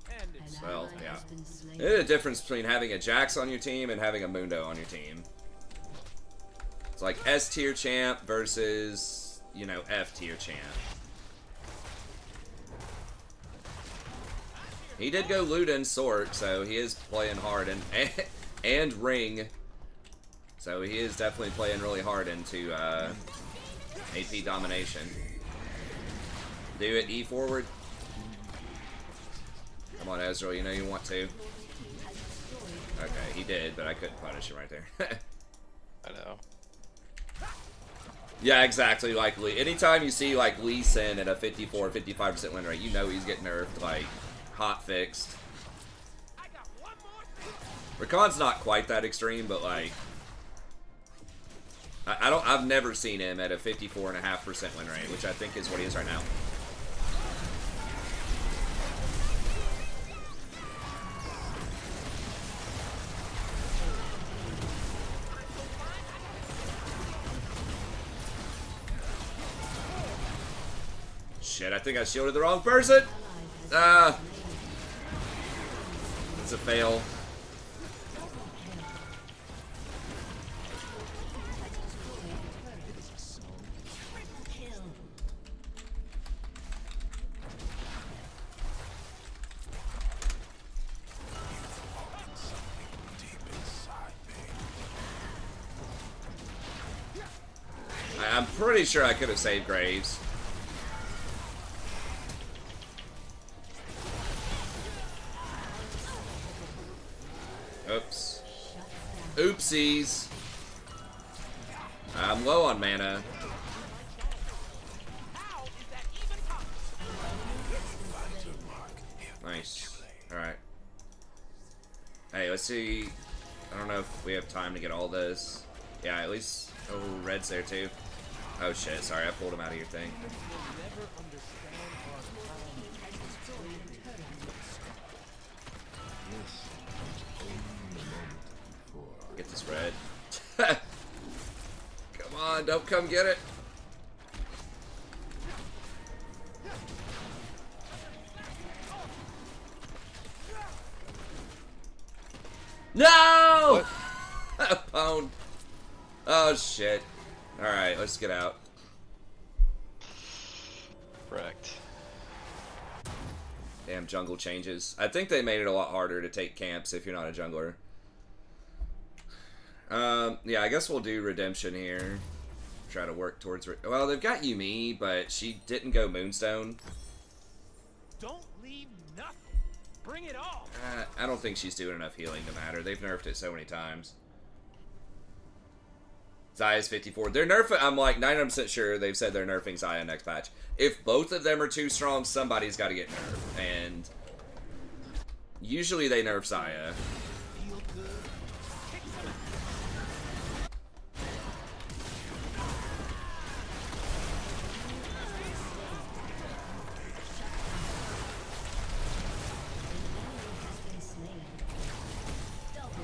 And it's Well, Ally yeah. has been slain. There's a difference between having a Jax on your team and having a Mundo on your team. It's like S tier champ versus, you know, F tier champ. He did go Luden Sork, so he is playing hard, and Ring. So he is definitely playing really hard into AP Domination. Do it, E forward. Come on, Ezreal, you know you want to. Okay, he did, but I couldn't punish him right there. I know. Yeah, exactly, like Lee. Anytime you see, like, Lee Sin at a 54, 55% win rate, you know he's getting nerfed, like, hot fixed. I got one more. Rakan's not quite that extreme, but, like... I've never seen him at a 54.5% win rate, which I think is what he is right now. Shit, I think I shielded the wrong person! Ah! It's a fail. I'm pretty sure I could have saved Graves. Oops. Oopsies. I'm low on mana. How is that even possible? Nice. Alright. Hey, let's see. I don't know if we have time to get all this. Yeah, at least... Oh, Red's there too. Oh shit, sorry, I pulled him out of your thing. Never understand our Get this Red. Come on, don't come get it. No! Pwned. Oh shit. Alright, let's get out. Wrecked. Damn jungle changes. I think they made it a lot harder to take camps if you're not a jungler. Yeah, I guess we'll do redemption here. try to work towards. Well, they've got Yumi, but she didn't go Moonstone. Don't leave nothing. Bring it all. I don't think she's doing enough healing to matter. They've nerfed it so many times. Zaya's 54. They're nerfing. I'm like 99% sure they've said they're nerfing Zaya next patch. If both of them are too strong, somebody's got to get nerfed. And usually they nerf Zaya. Feel good. Kick some ass.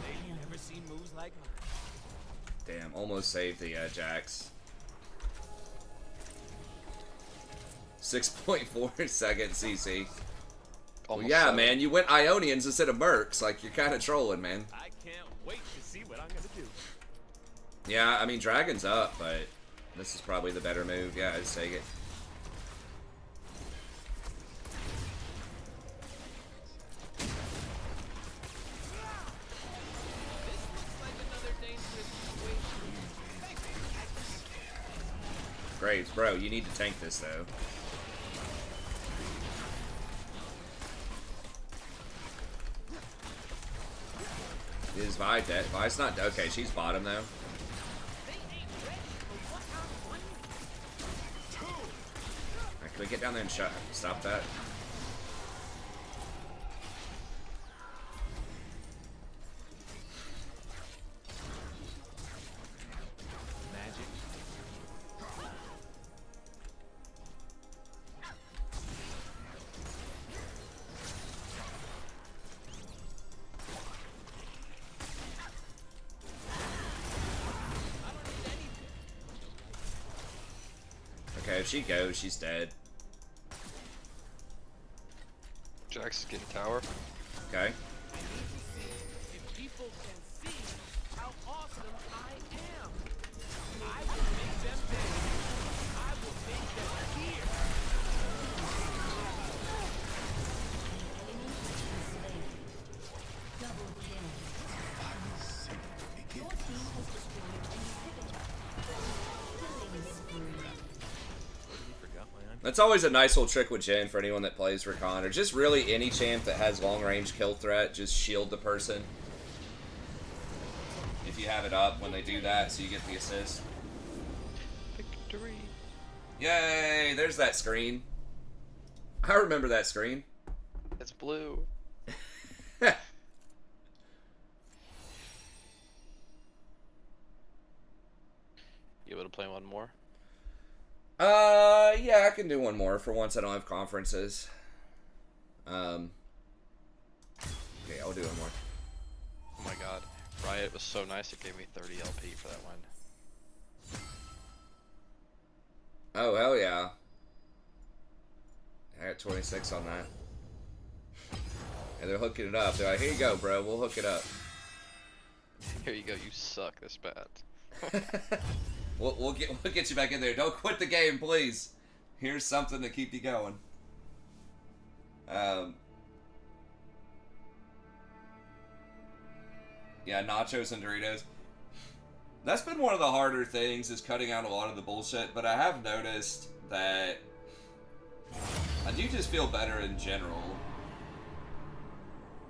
They've never seen moves like mine. Damn, almost saved the Jax. 6.4 second CC. Well, Almost yeah, 7. man, you went Ionians instead of Mercs. Like, you're kind of trolling, man. I can't wait to see what I'm gonna do. Yeah, I mean, Dragon's up, but this is probably the better move. Yeah, I'd take it. This looks like another dangerous situation. Graves, bro, you need to tank this, though. Is Vi dead? Vi's not dead. Okay, she's bottom, though. They ain't ready for what I'm bringing. Alright, can we get down there and stop that? Magic. Okay, if she goes, she's dead. Jax is getting tower. Okay. If people can see how awesome I am, I will make them dance. I will make them hear. Double kill. Your team has destroyed an inhibitor. Killing spree. Totally forgot my own. That's always a nice little trick with Jhin for anyone that plays Rakan, or just really any champ that has long-range kill threat. Just shield the person if you have it up when they do that, so you get the assist. Victory. Yay! There's that screen. I remember that screen. It's blue. You able to play one more? Yeah, I can do one more for once I don't have conferences. Okay, I'll do one more. Oh my god. Riot was so nice, it gave me 30 LP for that one. Oh, hell yeah. I got 26 on that. And they're hooking it up. They're like, here you go, bro. We'll hook it up. Here you go, you suck this bad. We'll get you back in there. Don't quit the game, please. Here's something to keep you going. Yeah, nachos and Doritos. That's been one of the harder things, is cutting out a lot of the bullshit, but I have noticed that I do just feel better in general.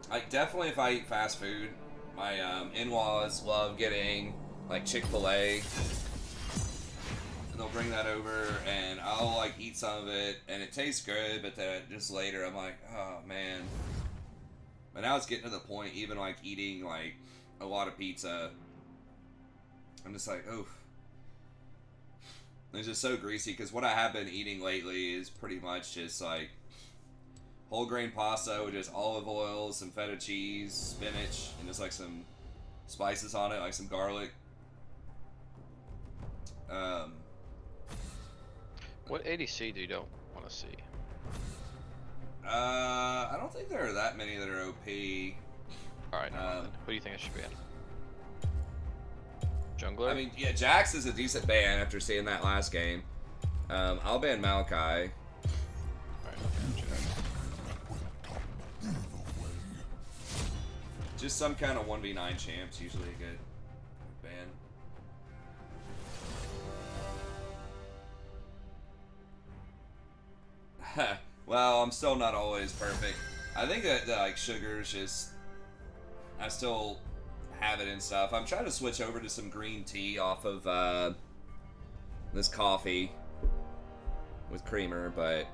Like, definitely if I eat fast food, my in-laws love getting, like, Chick-fil-A, and they'll bring that over, and I'll, like, eat some of it, and it tastes good, but then just later I'm like, oh, man. But now it's getting to the point, even, like, eating, like, a lot of pizza, I'm just like, oof. It's just so greasy, because what I have been eating lately is pretty much just, like, whole grain pasta with just olive oil, some feta cheese, spinach, and just, like, some spices on it, like some garlic. What ADC do you don't want to see? I don't think there are that many that are OP. Alright, who do you think I should be in? Jungler? I mean, yeah, Jax is a decent ban after seeing that last game. I'll ban Malachi. Alright, okay, Jax. Just some kind of 1v9 champ's usually a good ban. Well, I'm still not always perfect. I think that like sugar's just, I still have it and stuff. I'm trying to switch over to some green tea off of this coffee with creamer, but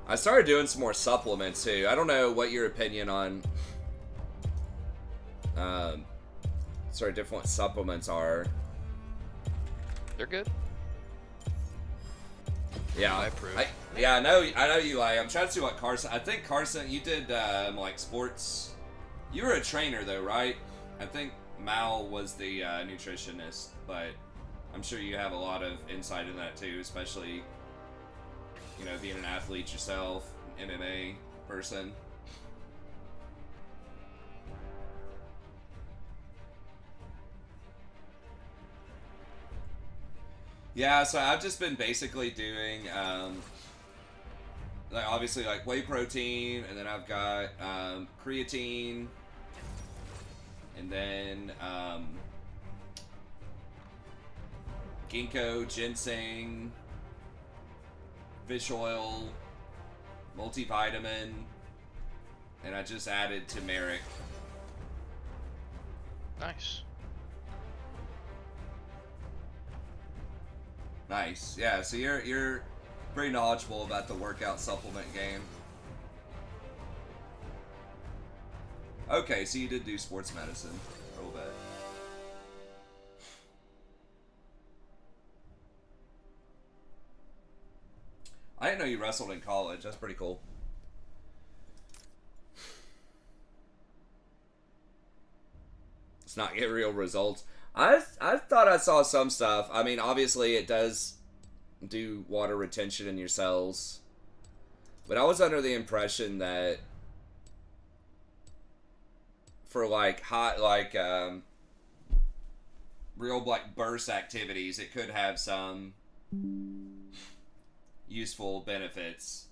I started doing some more supplements too. I don't know what your opinion on sort of different supplements are. They're good. Yeah, I approve. I know you like. I'm trying to see what Carson. I think Carson, you did like sports. You were a trainer though, right? I think Mal was the nutritionist, but I'm sure you have a lot of insight in that too, especially being an athlete yourself, MMA person. Yeah, so I've just been basically doing, like obviously like whey protein, and then I've got creatine, and then ginkgo, ginseng, fish oil, multivitamin, and I just added turmeric. Nice. Nice. Yeah, so you're pretty knowledgeable about the workout supplement game. Okay, so you did do sports medicine for a little bit. I didn't know you wrestled in college. That's pretty cool. Let's not get real results. I thought I saw some stuff. I mean, obviously it does do water retention in your cells, but I was under the impression that for like real like burst activities, it could have some useful benefits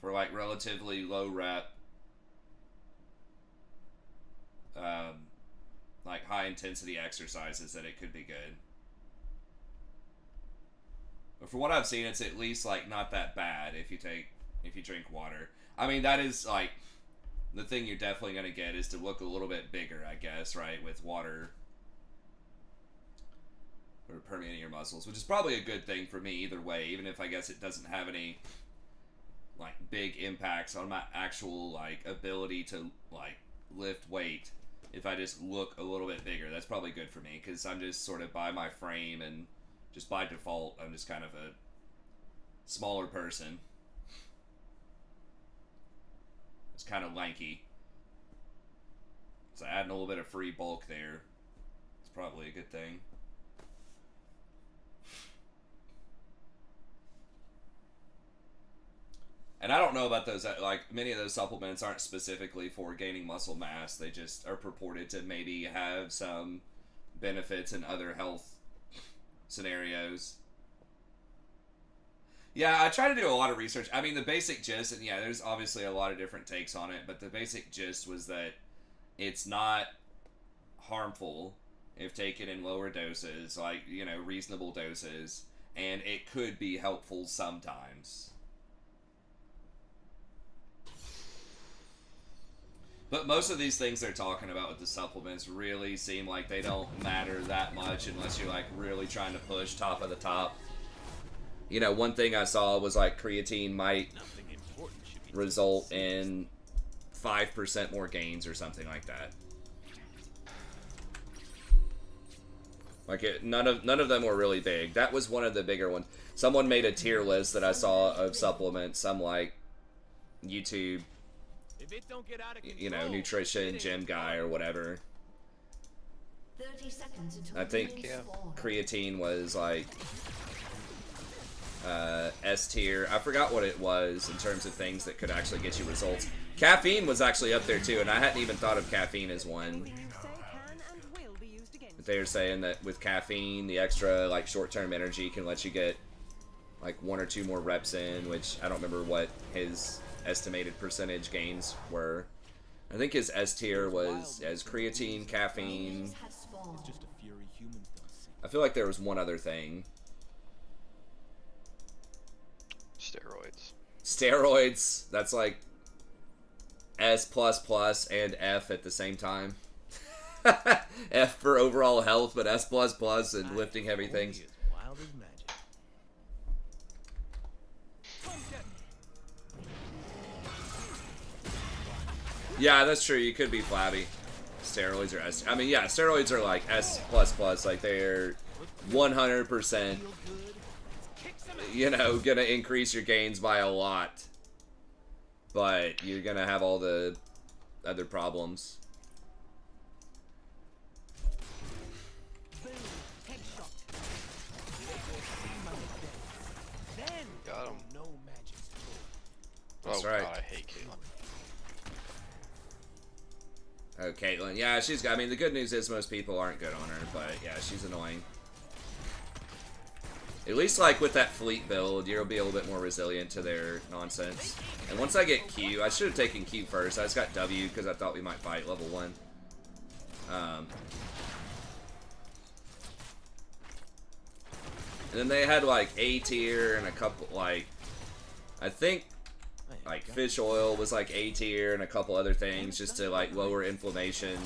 for like relatively low rep like high intensity exercises, that it could be good. But for what I've seen, it's at least like not that bad if you drink water. I mean, that is like the thing you're definitely going to get is to look a little bit bigger, I guess, right, with water or permeating your muscles, which is probably a good thing for me either way, even if I guess it doesn't have any like big impacts on my actual like ability to like lift weight. If I just look a little bit bigger, that's probably good for me, because I'm just sort of by my frame and just by default, I'm just kind of a smaller person. It's kind of lanky. So adding a little bit of free bulk there is probably a good thing. And I don't know about those, like, many of those supplements aren't specifically for gaining muscle mass. They just are purported to maybe have some benefits in other health scenarios. Yeah, I try to do a lot of research. I mean, the basic gist, and yeah, there's obviously a lot of different takes on it, but the basic gist was that it's not harmful if taken in lower doses, like, reasonable doses, and it could be helpful sometimes. But most of these things they're talking about with the supplements really seem like they don't matter that much unless you're like really trying to push top of the top. One thing I saw was like creatine might result in 5% more gains or something like that. Like none of them were really big. That was one of the bigger ones. Someone made a tier list that I saw of supplements. Some like YouTube, nutrition, gym guy or whatever. 30 seconds until I think creatine was like S tier. I forgot what it was in terms of things that could actually get you results. Caffeine was actually up there too, and I hadn't even thought of caffeine as one. But they were saying that with caffeine, the extra like short-term energy can let you get like 1 or 2 more reps in, which I don't remember what his estimated percentage gains were. I think his S tier was as creatine, caffeine. I feel like there was one other thing. Steroids, that's like S++ and F at the same time. F for overall health, but S++ and lifting heavy things. Only as wild as magic. Yeah, that's true. You could be flabby. Steroids are S. I mean, yeah, steroids are like S++. Like they're 100%. You know, gonna increase your gains by a lot. But you're gonna have all the other problems. Got him. No magic. That's Oh right. God, I hate Caitlyn. Oh, Caitlyn. Yeah, she's. I mean, the good news is most people aren't good on her, but yeah, she's annoying. At least, like, with that fleet build, you'll be a little bit more resilient to their nonsense. And once I get Q, I should have taken Q first. I just got W because I thought we might fight level 1. And then they had, like, A tier and a couple, like, I think, like, fish oil was, like, A tier and a couple other things just to, like, lower inflammation.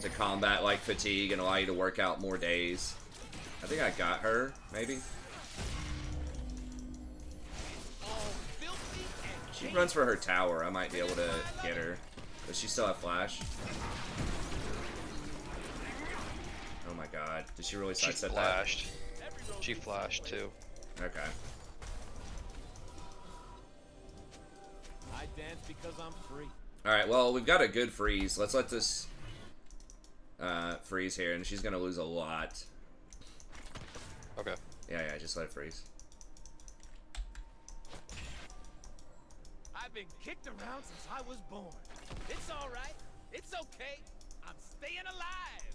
To combat like fatigue and allow you to work out more days. I think I got her, maybe. She runs for her tower. I might be able to get her. Does she still have flash? Oh my god. Did she really She sidestep that? flashed. She flashed too. Okay. I dance because I'm free. Alright, well, we've got a good freeze. Let's let this freeze here, and she's gonna lose a lot. Okay. Yeah, just let it freeze. I've been kicked around since I was born. It's alright. It's okay. I'm staying alive.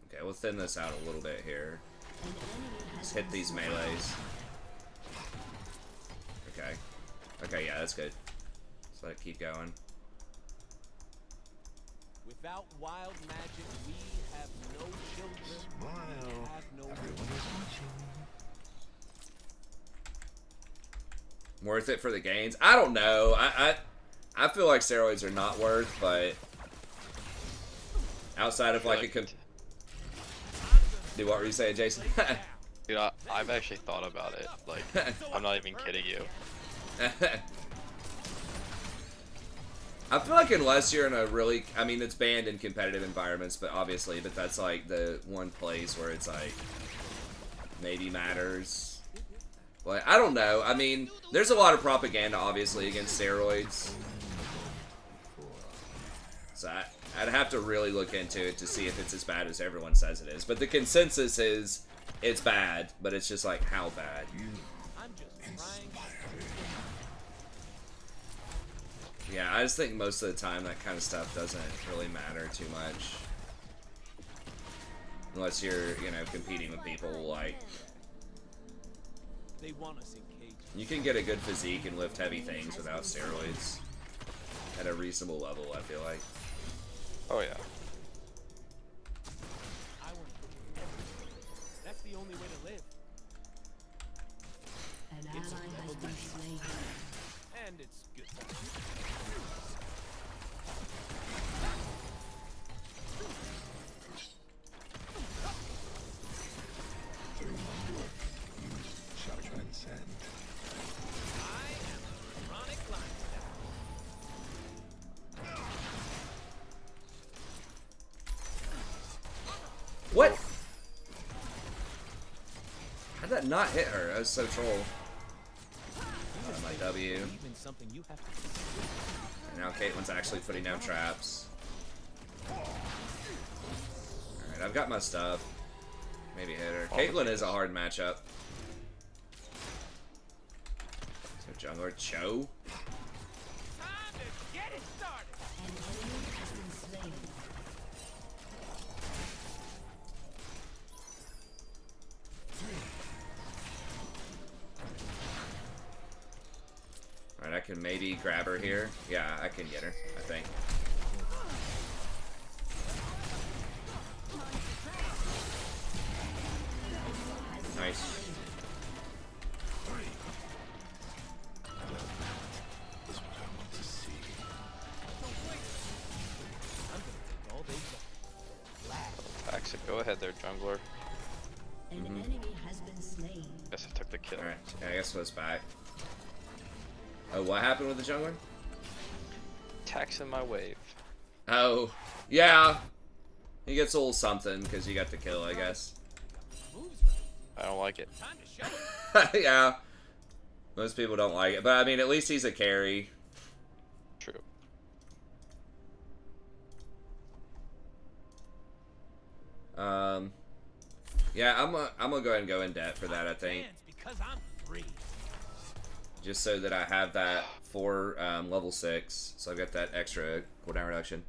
Okay, we'll thin this out a little bit here. Just hit these melees. Okay. Okay, yeah, that's good. Just let it keep going. Without wild magic, we have no children. Smile. We have no Everyone is watching. Worth it for the gains? I don't know. I feel like steroids are not worth, but outside of like a do what were you saying, Jason? Dude, I've actually thought about it. Like, I'm not even kidding you. I feel like unless you're in a really, I mean, it's banned in competitive environments, but obviously, but that's like the one place where it's like maybe matters. Like, I don't know. I mean, there's a lot of propaganda, obviously, against steroids. So I'd have to really look into it to see if it's as bad as everyone says it is. But the consensus is it's bad, but it's just like, how bad? I'm just trying. Yeah, I just think most of the time that kind of stuff doesn't really matter too much. Unless you're, you know, competing with people like... They want us in cages. You can get a good physique and lift heavy things without steroids. At a reasonable level, I feel like. Oh yeah. I want to do everything. That's the only way to live. An ally has been slain. And it's good. Shall transcend. I am a chronic lifestyle. What? How'd that not hit her? That was so troll. My W. Believe in something you have to. And now Caitlyn's actually putting down traps. Alright, I've got my stuff. Maybe hit her. Caitlyn is a hard matchup. So jungler Cho. Time to get it started. An enemy has been slain. Alright, I can maybe grab her here. Yeah, I can get her, I think. Nice. So go ahead there, jungler. An enemy has been slain. Guess I took the kill. Alright, yeah, I guess it was back. Oh, what happened with the jungler? Attacks in my wave. Oh, yeah. He gets a little something because you got the kill, I guess. Moves right. I don't like it. Time to show it. Yeah. Most people don't like it. But, I mean, at least he's a carry. True. Yeah, I'm gonna go ahead and go in debt for that, I think. Dance because I'm free. Just so that I have that for level 6. So I've got that extra cooldown reduction.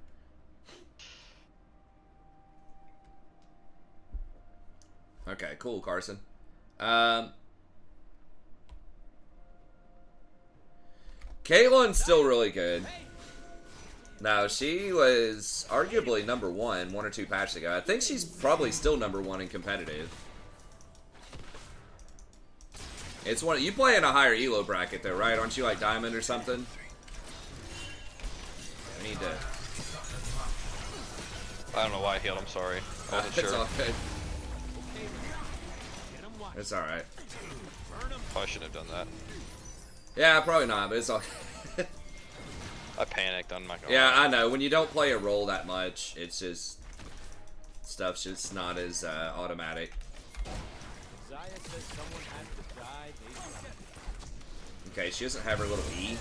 Okay, cool, Carson. Caitlyn's still really good. Now, she was arguably number 1 or 2 patches ago. I think she's probably still number 1 in competitive. It's one. You play in a higher elo bracket though, right? Aren't you like diamond or something? I need to. I don't know why I healed. I'm sorry. I wasn't It's sure. all good. Get 'em wide. It's all right. Burn 'em. Probably shouldn't have done that. Yeah, probably not, but it's all. I panicked. I'm not gonna Yeah, lie. I know. When you don't play a role that much, it's just stuff's just not as automatic. Zaya says someone has to die. They should. Okay, she doesn't have her little E.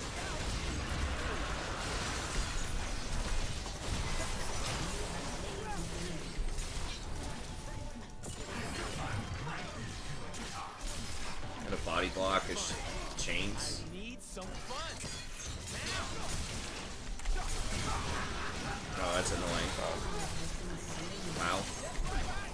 And a body block is chains. Need some fun. Oh, that's annoying. Wow. Oh my god.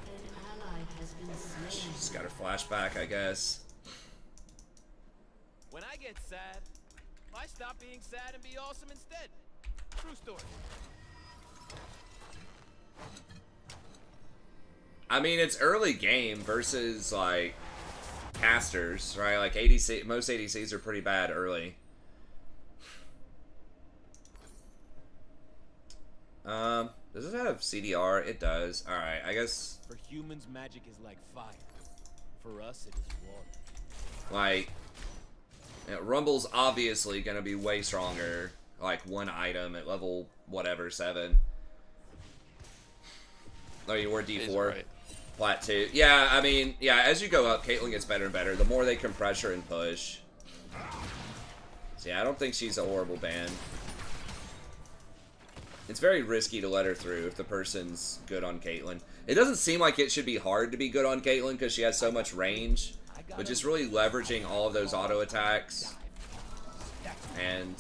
An ally has been slain. She's got her flashback, I guess. When I get sad, I stop being sad and be awesome instead. True story. I mean, it's early game versus, like, casters, right? Like, ADC, most ADCs are pretty bad early. Does it have CDR? It does. Alright, I guess, For humans, magic is like fire. For us, it is water. like, you know, Rumble's obviously going to be way stronger. Like, one item at level, whatever, 7. Oh, you were He's D4. right. Plat 2. Yeah, I mean, yeah, as you go up, Caitlyn gets better and better. The more they can pressure and push. So yeah, I don't think she's a horrible ban. It's very risky to let her through if the person's good on Caitlyn. It doesn't seem like it should be hard to be good on Caitlyn because she has so much range. But just really leveraging all of those auto attacks and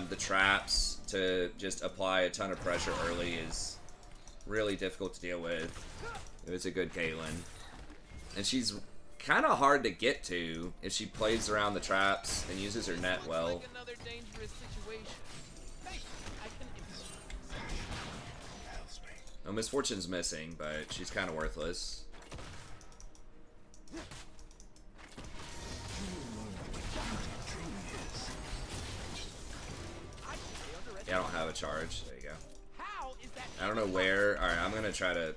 the traps to just apply a ton of pressure early is really difficult to deal with. If it's a good Caitlyn. And she's kind of hard to get to if she plays around the traps and uses her net well. Like another dangerous situation. Hey, I can Oh, Miss Fortune's missing, but she's kind of worthless. Yeah, I don't have a charge. There you go. How is that? I don't know where. Alright, I'm going to try to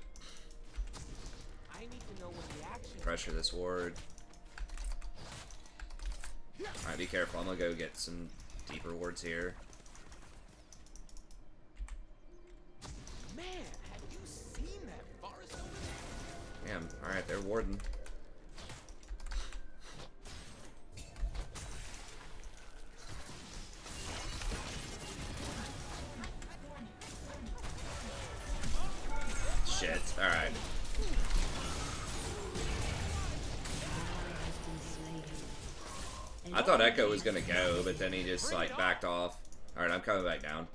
I need to know when the action. pressure this ward. Alright, be careful. I'm going to go get some deeper wards here. Man, have you seen that forest? Damn. Alright, they're warding. Shit. Alright. I thought Echo was gonna go, but then he just like backed off. Alright, I'm coming back down.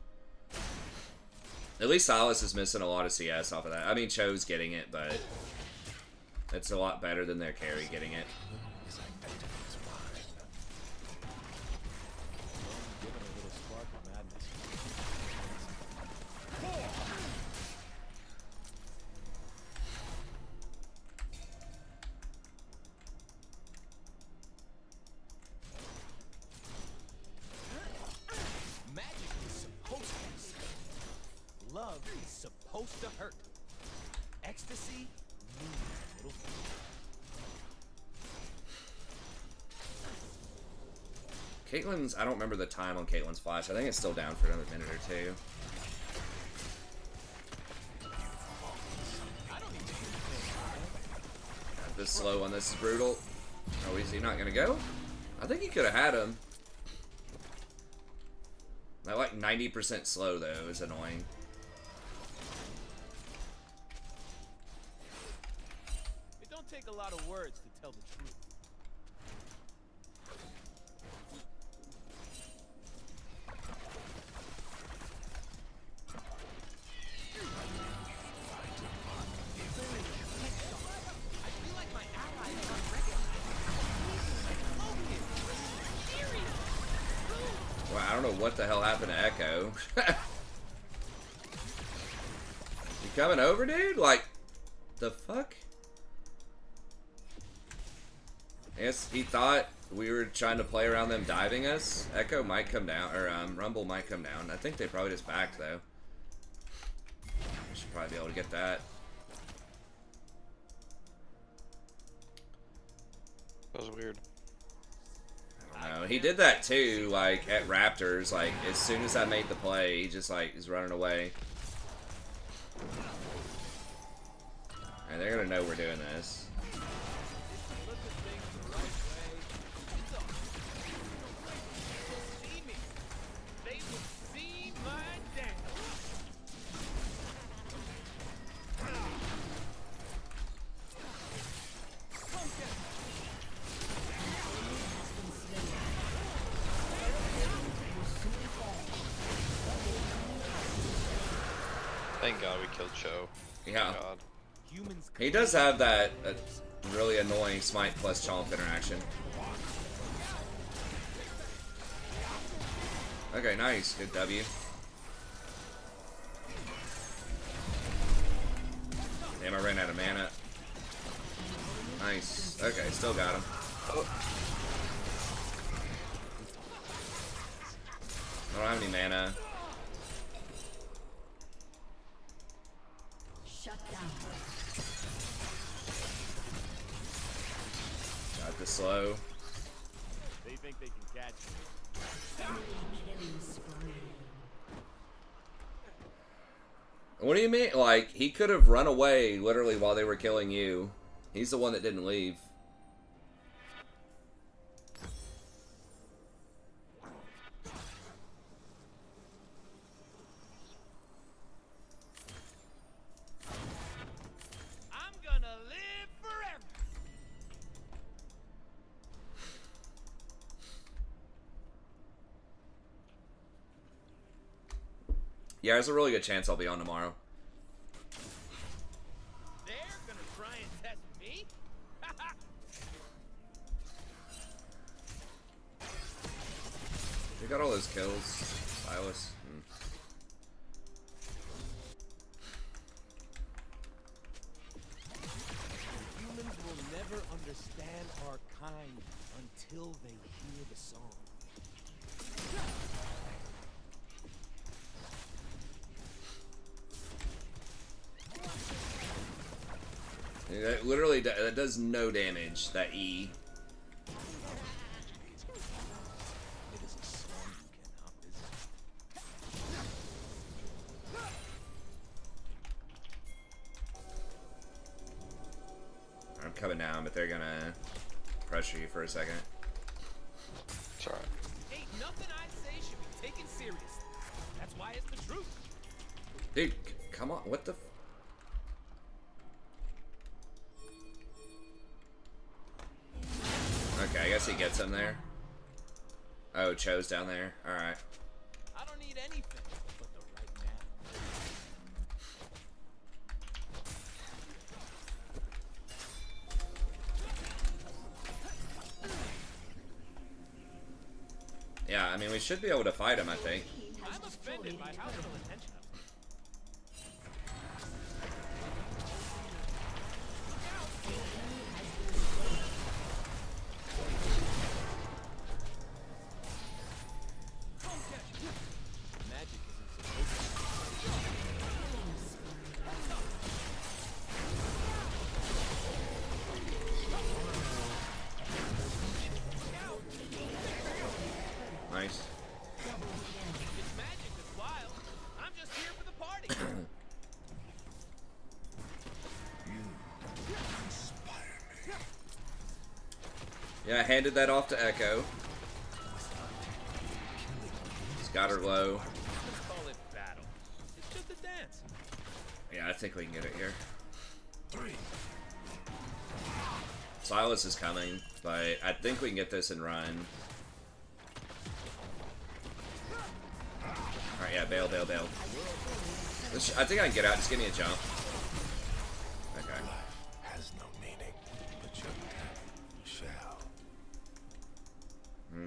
At least Silas is missing a lot of CS off of that. I mean, Cho's getting it, but it's a lot better than their carry getting it. His identity is mine. Given a little spark of madness. hurt. Ecstasy? Little Caitlyn's, I don't remember the time on Caitlyn's flash. I think it's still down for another minute or two. God, this slow one, this is brutal. Oh, is he not gonna go? I think he could have had him. That like 90% slow though is annoying. It don't take a lot of words to tell the truth. Wow, I don't know what the hell happened to Echo. You coming over, dude? Like, the fuck? I guess he thought we were trying to play around them diving us. Echo might come down, or Rumble might come down. I think they probably just backed, though. We should probably be able to get that. That was weird. I don't know. He did that too, like, at Raptors. Like, as soon as I made the play, he just, like, is running away. And they're gonna know we're doing this. Look at things the right way. It's a people see me. They will see my dance. Thank God we killed Cho. Yeah. God. humans. He does have that really annoying Smite plus Chomp interaction. Okay, nice. Good W. Damn, I ran out of mana. Nice. Okay, still got him. I don't have any mana. Shut down. Got the slow. They think they can catch me. Killing spree. What do you mean? Like, he could have run away literally while they were killing you. He's the one that didn't leave. I'm gonna live forever. Yeah, there's a really good chance I'll be on tomorrow. They're gonna try and test me? We got all those kills. Silas. Humans will never understand our kind until they hear the song. That literally that does no damage, that E. It is a song you cannot resist. I'm coming down, but they're gonna pressure you for a second. It's alright. Ain't nothing I say should be taken seriously. That's why it's the truth. Dude, come on, what the... Okay, I guess he gets him there. Oh, Cho's down there. Alright. I don't need anything but the right man. Yeah, I mean, we should be able to fight him, I think. I'm offended by how little attention I've magic isn't supposed to. Yeah, I handed that off to Echo. He's got her low. Let's call it battle. It's just a dance. Yeah, I think we can get it here. 3. Silas is coming, but I think we can get this and run. Alright, yeah, bail, bail, bail. I think I can get out. Just give me a jump. Okay. Life has no meaning, but your death shall.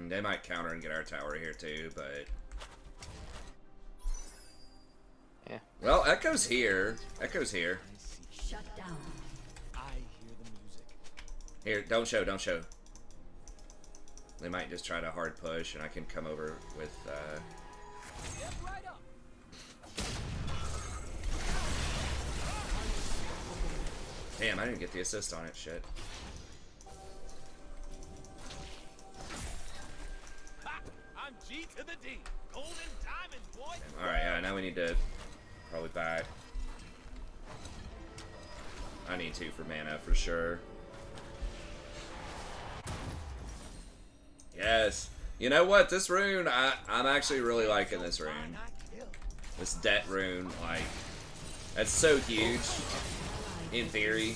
They might counter and get our tower here too, but... Yeah. Well, Echo's here. Echo's here. Shut down. I hear the music. Here, don't show, don't show. They might just try to hard push, and I can come over with, Step right up. Damn, I didn't get the assist on it, shit. Ha! I'm G to the D. Golden diamond, boy. Alright, yeah, now we need to probably back. I need 2 for mana, for sure. Yes. You know what? This rune, I'm actually really liking this rune. This debt rune, like, that's so huge, in theory,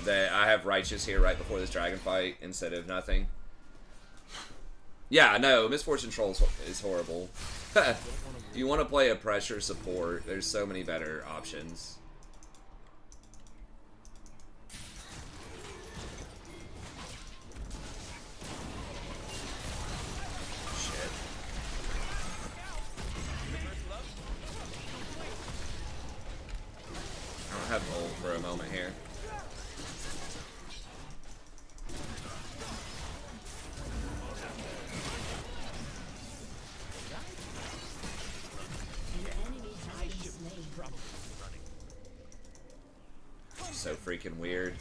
that I have Righteous here right before this dragon fight instead of nothing. Yeah, no, Misfortune Troll is horrible. If you want to play a pressure support, there's so many better options. Shit. I don't have ult for a moment here. So freaking weird.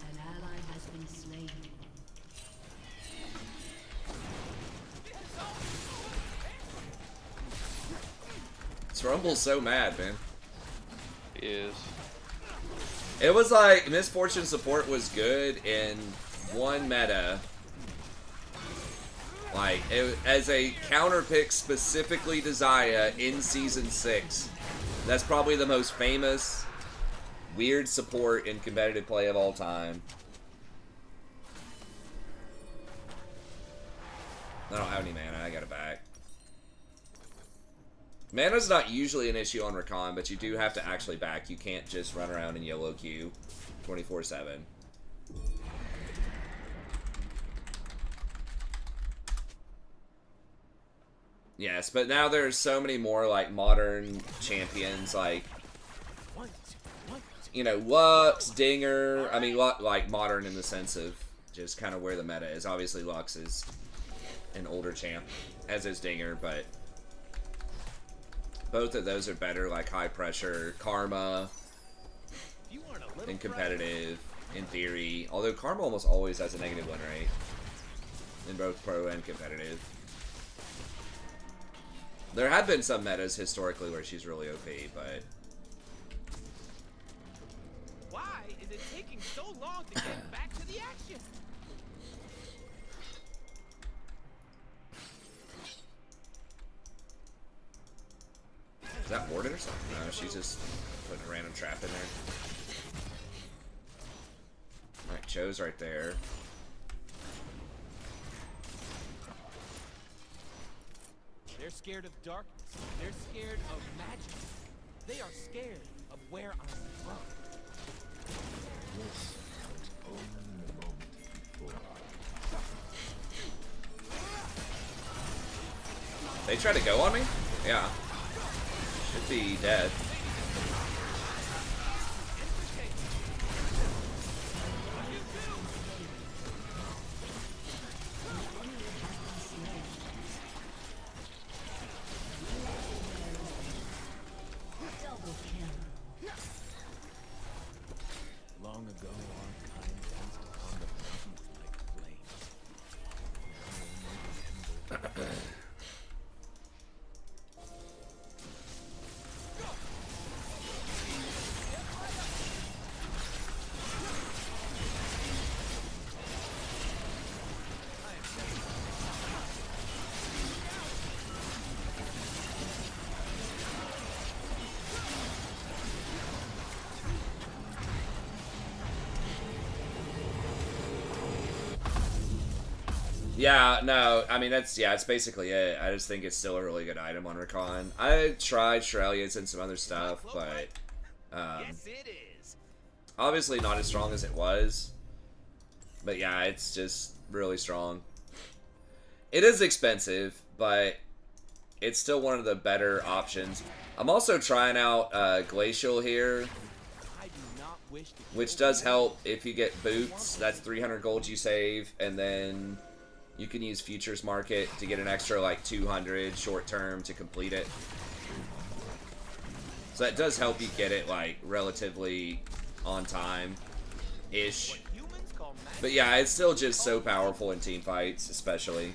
An ally has been slain. This Rumble's so mad, man. He is. It was like Misfortune support was good in one meta. Like, as a counter pick specifically to Xayah in Season 6. That's probably the most famous, weird support in competitive play of all time. I don't have any mana, I got it back. Mana's not usually an issue on Rakan, but you do have to actually back. You can't just run around and YOLO Q 24/7. Yes, but now there's so many more, like, modern champions, like, you know, Lux, Dinger. I mean, like, modern in the sense of just kind of where the meta is. Obviously, Lux is an older champ, as is Dinger, but both of those are better, like, high pressure. Karma, in competitive, in theory. Although Karma almost always has a negative win rate in both pro and competitive. There have been some metas historically where she's really OP, but... Why is it taking so long to get back to the action? Is that warded or something? No, she's just putting a random trap in there. Alright, Cho's right there. They're scared of darkness. They're scared of magic. They are scared of where I'm from. They try to go on me? Yeah. Should be dead. Double kill. Long ago, our kind danced upon the mountains like flames. Now only the embers Yeah, no, I mean, that's basically it. I just think it's still a really good item on Rakan. I tried Shurelya's and some other stuff, but Yes, it is. obviously not as strong as it was. But yeah, it's just really strong. It is expensive, but it's still one of the better options. I'm also trying out Glacial here, I do not wish to which does help if you get boots. That's 300 gold you save, and then you can use Futures Market to get an extra like 200 short term to complete it. So that does help you get it like relatively on time-ish. humans call magic. But yeah, it's still just so powerful in team fights, especially.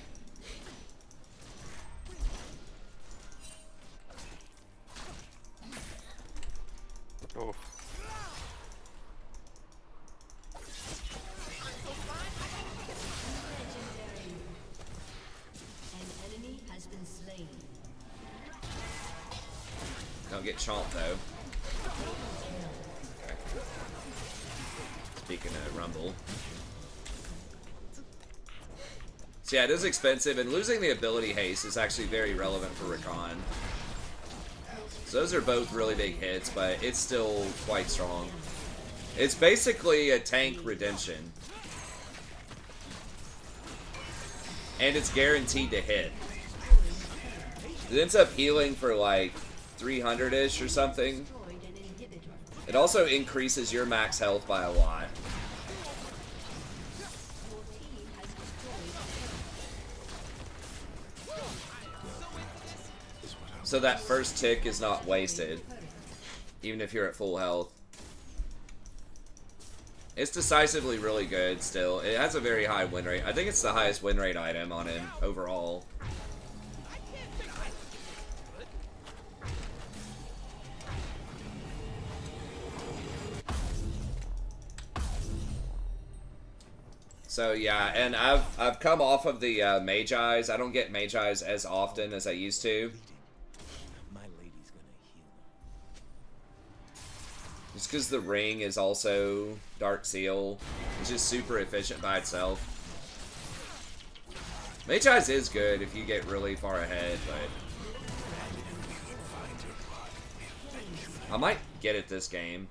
Oh. An enemy has been slain. Don't get chomped though. Okay. Speaking of Rumble. So yeah, it is expensive, and losing the ability haste is actually very relevant for Rakan. So those are both really big hits, but it's still quite strong. It's basically a tank redemption. And it's guaranteed to hit. It ends up healing for like 300-ish or something. Destroyed an inhibitor. It also increases your max health by a lot. Your team has destroyed. So that first tick is not wasted, even if you're at full health. It's decisively really good still. It has a very high win rate. I think it's the highest win rate item on him overall. So yeah, and I've come off of the Mage Eyes. I don't get Mage Eyes as often as I used to. My lady's gonna heal. Just because the ring is also Dark Seal. It's just super efficient by itself. Mage Eyes is good if you get really far ahead, but I might get it this game.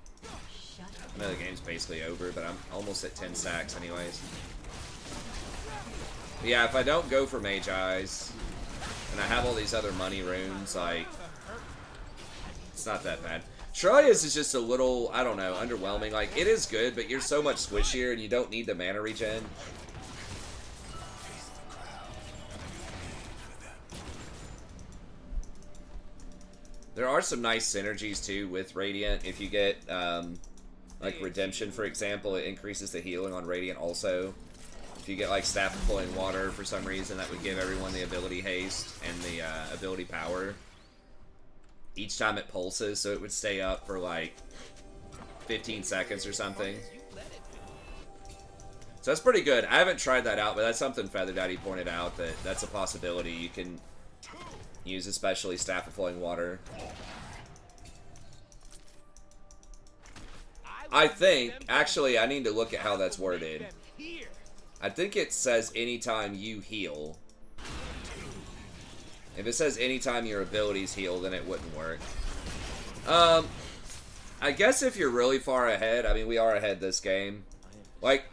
I know the game's basically over, but I'm almost at 10 stacks anyways. But yeah, if I don't go for Mage Eyes, and I have all these other money runes, like, it's not that bad. Shurelya's is just a little, I don't know, underwhelming. Like, it is good, but you're so much squishier, and you don't need the mana regen. There are some nice synergies, too, with Radiant. If you get, like, Redemption, for example, it increases the healing on Radiant also. If you get, like, Staff of Flowing Water, for some reason, that would give everyone the ability haste and the ability power each time it pulses, so it would stay up for, like, 15 seconds or something. So that's pretty good. I haven't tried that out, but that's something Feather Daddy pointed out, that that's a possibility. You can use especially Staff of Flowing Water. I think, actually, I need to look at how that's worded. I think it says anytime you heal. If it says anytime your abilities heal, then it wouldn't work. I guess if you're really far ahead, I mean, we are ahead this game. Like,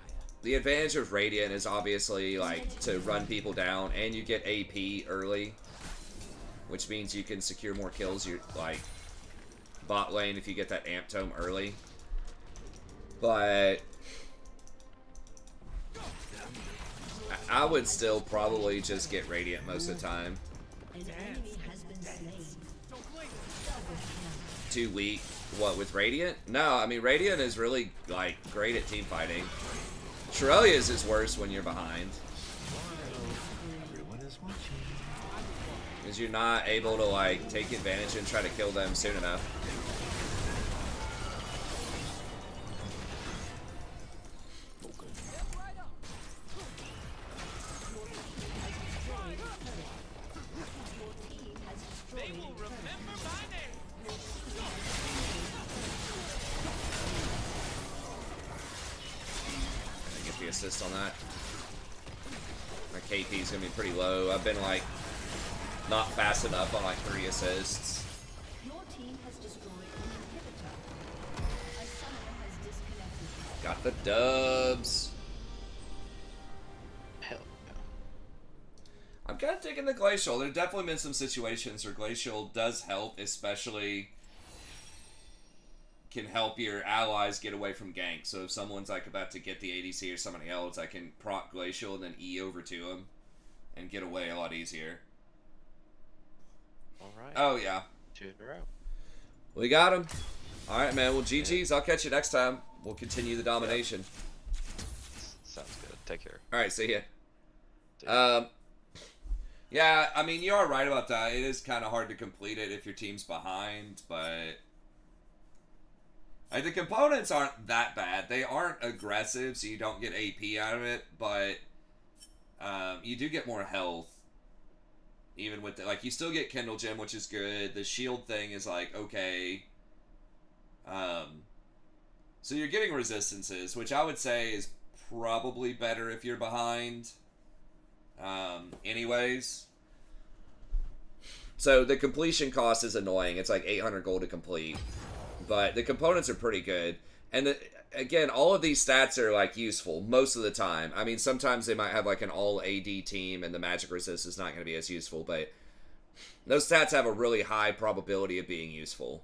the advantage of Radiant is obviously, like, to run people down, and you get AP early, which means you can secure more kills. You're, like, bot lane if you get that Amp Tome early. But I would still probably just get Radiant most of the time. An enemy has been slain. Too weak. What, with Radiant? No, I mean, Radiant is really, like, great at team fighting. Shurelya's is worse when you're behind. Everyone is watching. Because you're not able to, like, take advantage and try to kill them soon enough. They will remember my name. Get the assist on that. I KP is going to be pretty low. I've been, like, not fast enough on, like, 3 assists. Your team has destroyed an inhibitor. A summoner has disconnected. Got the dubs. Hell yeah. I'm kind of digging the Glacial. There definitely been some situations where Glacial does help, especially can help your allies get away from gank. So if someone's like about to get the ADC or somebody else, I can proc Glacial and then E over to them and get away a lot easier. Alright. Oh, yeah. 2 in a row. We got him. All right, man. Well, GG's. I'll catch you next time. We'll continue the domination. Sounds good. Take care. All right, see ya. See ya. Yeah, I mean, you are right about that. It is kind of hard to complete it if your team's behind, but like, the components aren't that bad. They aren't aggressive, so you don't get AP out of it, but you do get more health. Even with like, you still get Kindle Gem, which is good. The shield thing is like, okay. So you're getting resistances, which I would say is probably better if you're behind. Anyways. So the completion cost is annoying. It's like 800 gold to complete. But the components are pretty good. And again, all of these stats are like useful most of the time. I mean, sometimes they might have like an all AD team and the magic resist is not going to be as useful, but those stats have a really high probability of being useful.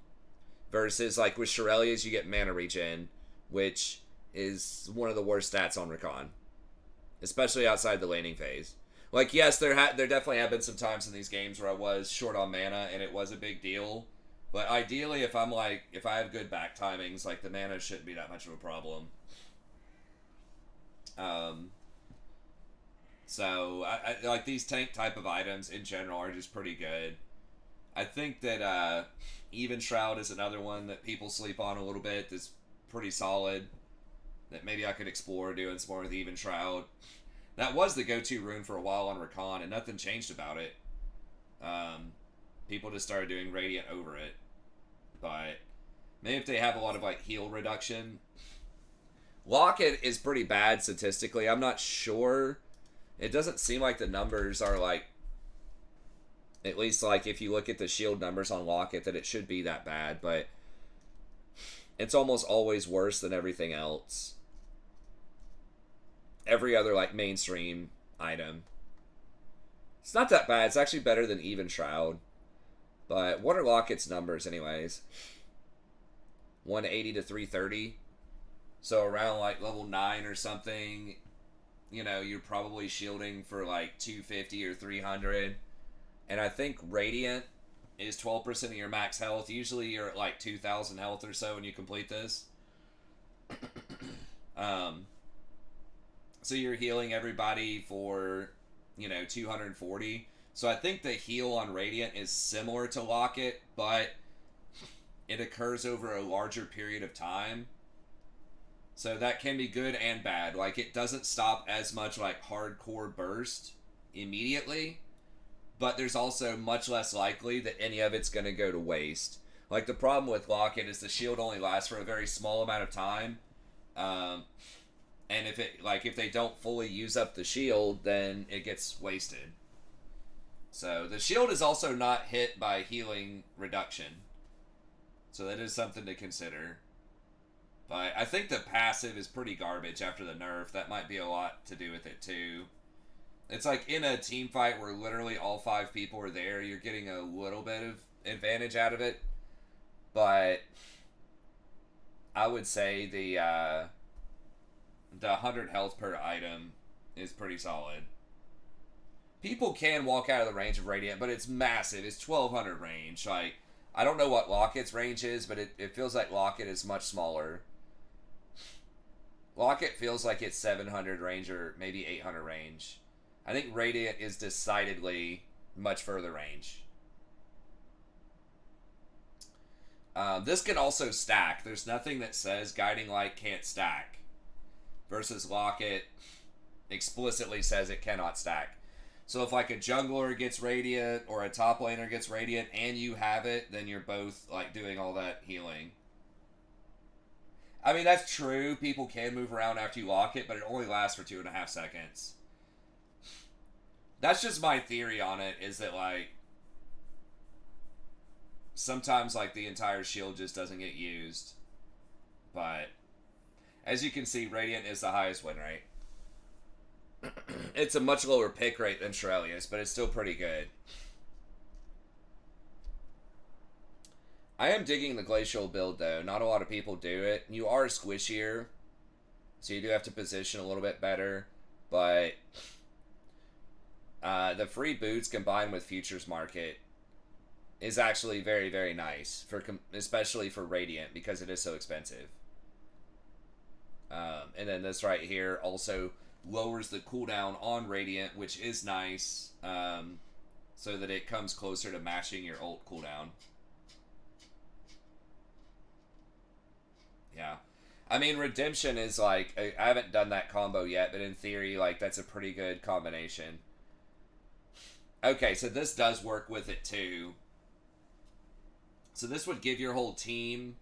Versus like with Shirelia's, you get mana regen, which is one of the worst stats on Rakan, especially outside the laning phase. Like, yes, there definitely have been some times in these games where I was short on mana and it was a big deal. But ideally, if I have good back timings, like, the mana shouldn't be that much of a problem. So, I like, these tank type of items in general are just pretty good. I think that Even Shroud is another one that people sleep on a little bit that's pretty solid. That maybe I could explore doing some more with Even Shroud. That was the go-to rune for a while on Rakan, and nothing changed about it. People just started doing Radiant over it. But maybe if they have a lot of like heal reduction. Locket is pretty bad statistically. I'm not sure. It doesn't seem like the numbers are like, at least like if you look at the shield numbers on Locket, that it should be that bad, but it's almost always worse than everything else. Every other like mainstream item. It's not that bad. It's actually better than Even Shroud. But what are Locket's numbers anyways? 180 to 330. So around like level 9 or something, you know, you're probably shielding for like 250 or 300. And I think Radiant is 12% of your max health. Usually you're at like 2,000 health or so when you complete this. So you're healing everybody for, you know, 240. So I think the heal on Radiant is similar to Locket, but it occurs over a larger period of time. So that can be good and bad. Like, it doesn't stop as much like hardcore burst immediately, but there's also much less likely that any of it's going to go to waste. Like, the problem with Locket is the shield only lasts for a very small amount of time. And if they don't fully use up the shield, then it gets wasted. So the shield is also not hit by healing reduction. So that is something to consider. But I think the passive is pretty garbage after the nerf. That might be a lot to do with it too. It's like in a team fight where literally all 5 people are there, you're getting a little bit of advantage out of it. But I would say the 100 health per item is pretty solid. People can walk out of the range of Radiant, but it's massive. It's 1200 range. Like, I don't know what Locket's range is, but it feels like Locket is much smaller. Locket feels like it's 700 range or maybe 800 range. I think Radiant is decidedly much further range. This can also stack. There's nothing that says Guiding Light can't stack. Versus Locket explicitly says it cannot stack. So if like a jungler gets Radiant or a top laner gets Radiant and you have it, then you're both like doing all that healing. I mean, that's true. People can move around after you lock it, but it only lasts for 2.5 seconds. That's just my theory on it, is that, like, sometimes, like, the entire shield just doesn't get used. But, as you can see, Radiant is the highest win rate. It's a much lower pick rate than Shirelius, but it's still pretty good. I am digging the Glacial build, though. Not a lot of people do it. You are squishier, so you do have to position a little bit better. But the free boots combined with Futures Market is actually very, very nice, especially for Radiant, because it is so expensive. And then this right here also lowers the cooldown on Radiant, which is nice, so that it comes closer to matching your ult cooldown. Yeah. I mean, Redemption is like, I haven't done that combo yet, but in theory, like, that's a pretty good combination. Okay, so this does work with it too. So this would give your whole team,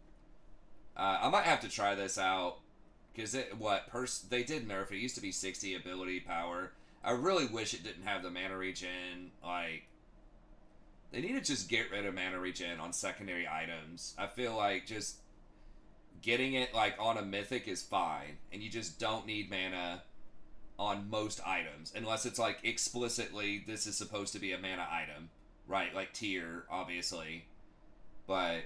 I might have to try this out. Because they did nerf it. It used to be 60 ability power. I really wish it didn't have the mana regen. Like, they need to just get rid of mana regen on secondary items. I feel like just getting it, like, on a mythic is fine. And you just don't need mana on most items. Unless it's, like, explicitly, this is supposed to be a mana item. Right, like tier, obviously. But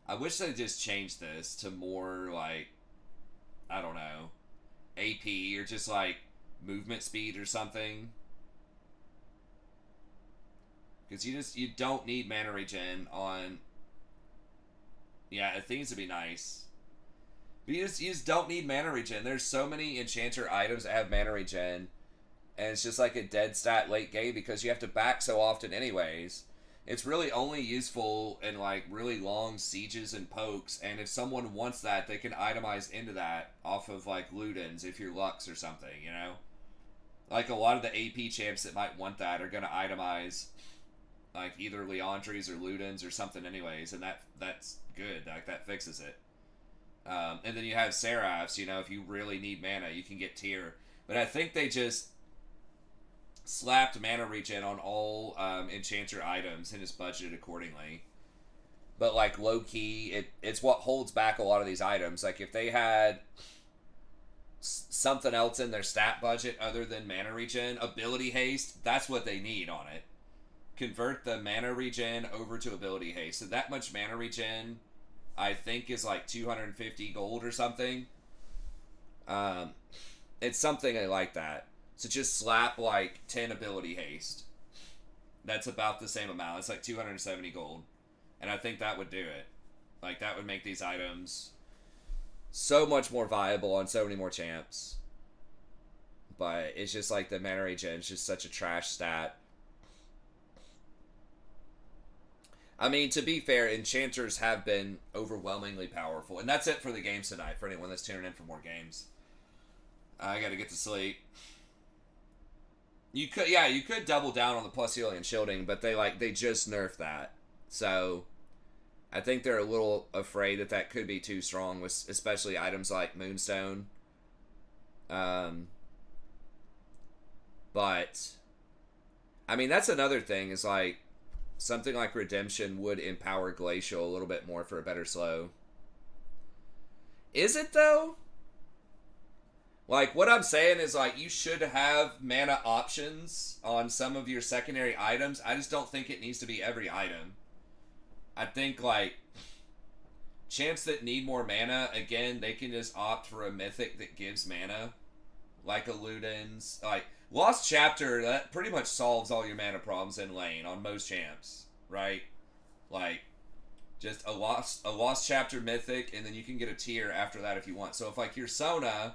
I wish they just changed this to more, like, I don't know, AP or just like movement speed or something. Because you don't need mana regen on. Yeah, it seems to be nice. But you just don't need mana regen. There's so many enchanter items that have mana regen, and it's just like a dead stat late game because you have to back so often anyways. It's really only useful in, like, really long sieges and pokes, and if someone wants that, they can itemize into that off of, like, Ludens if you're Lux or something, you know? Like, a lot of the AP champs that might want that are going to itemize, like, either Leandries or Ludens or something anyways, and that's good. Like, that fixes it. And then you have Seraphs, you know, if you really need mana, you can get tier. But I think they just slapped mana regen on all enchanter items and is budgeted accordingly. But, like, low-key, it's what holds back a lot of these items. Like, if they had something else in their stat budget other than mana regen, ability haste, that's what they need on it. Convert the mana regen over to ability haste. So that much mana regen, I think, is like 250 gold or something. It's something like that. So just slap, like, 10 ability haste. That's about the same amount. It's like 270 gold. And I think that would do it. Like, that would make these items so much more viable on so many more champs. But it's just like the mana regen is just such a trash stat. I mean, to be fair, enchanters have been overwhelmingly powerful. And that's it for the games tonight, for anyone that's tuning in for more games. I gotta get to sleep. You could double down on the plus healing and shielding, but they just nerfed that. So I think they're a little afraid that could be too strong, with especially items like Moonstone. But I mean, that's another thing, is like something like Redemption would empower Glacial a little bit more for a better slow. Is it though? Like, what I'm saying is, like, you should have mana options on some of your secondary items. I just don't think it needs to be every item. I think, like, champs that need more mana, again, they can just opt for a mythic that gives mana. Like a Ludens. Like, Lost Chapter, that pretty much solves all your mana problems in lane on most champs, right? Like, just a Lost Chapter mythic, and then you can get a tier after that if you want. So if, like, you're Sona,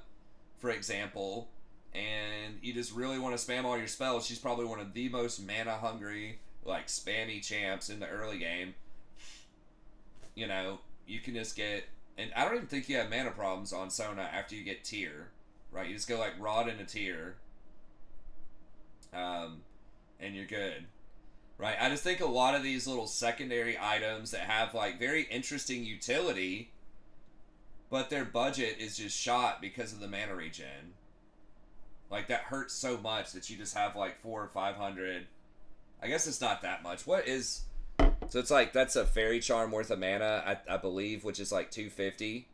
for example, and you just really want to spam all your spells, she's probably one of the most mana-hungry, like, spammy champs in the early game. You know, you can just get... And I don't even think you have mana problems on Sona after you get tier, right? You just go, like, Rod in a tier, and you're good, right? I just think a lot of these little secondary items that have, like, very interesting utility, but their budget is just shot because of the mana regen. Like, that hurts so much that you just have, like, 400 or 500. I guess it's not that much. What is... So it's like, that's a Fairy Charm worth of mana, I believe, which is like 250.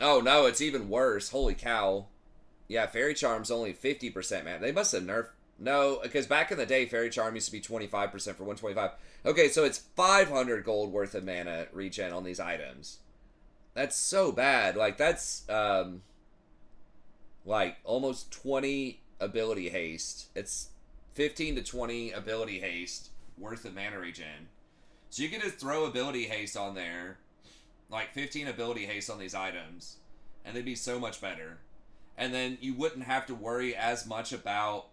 Oh, no, it's even worse. Holy cow. Yeah, Fairy Charm's only 50% mana. They must have nerfed... No, because back in the day, Fairy Charm used to be 25% for 125. Okay, so it's 500 gold worth of mana regen on these items. That's so bad. Like, that's, like, almost 20 ability haste. It's 15 to 20 ability haste worth of mana regen. So you can just throw ability haste on there, like 15 ability haste on these items, and they'd be so much better. And then you wouldn't have to worry as much about,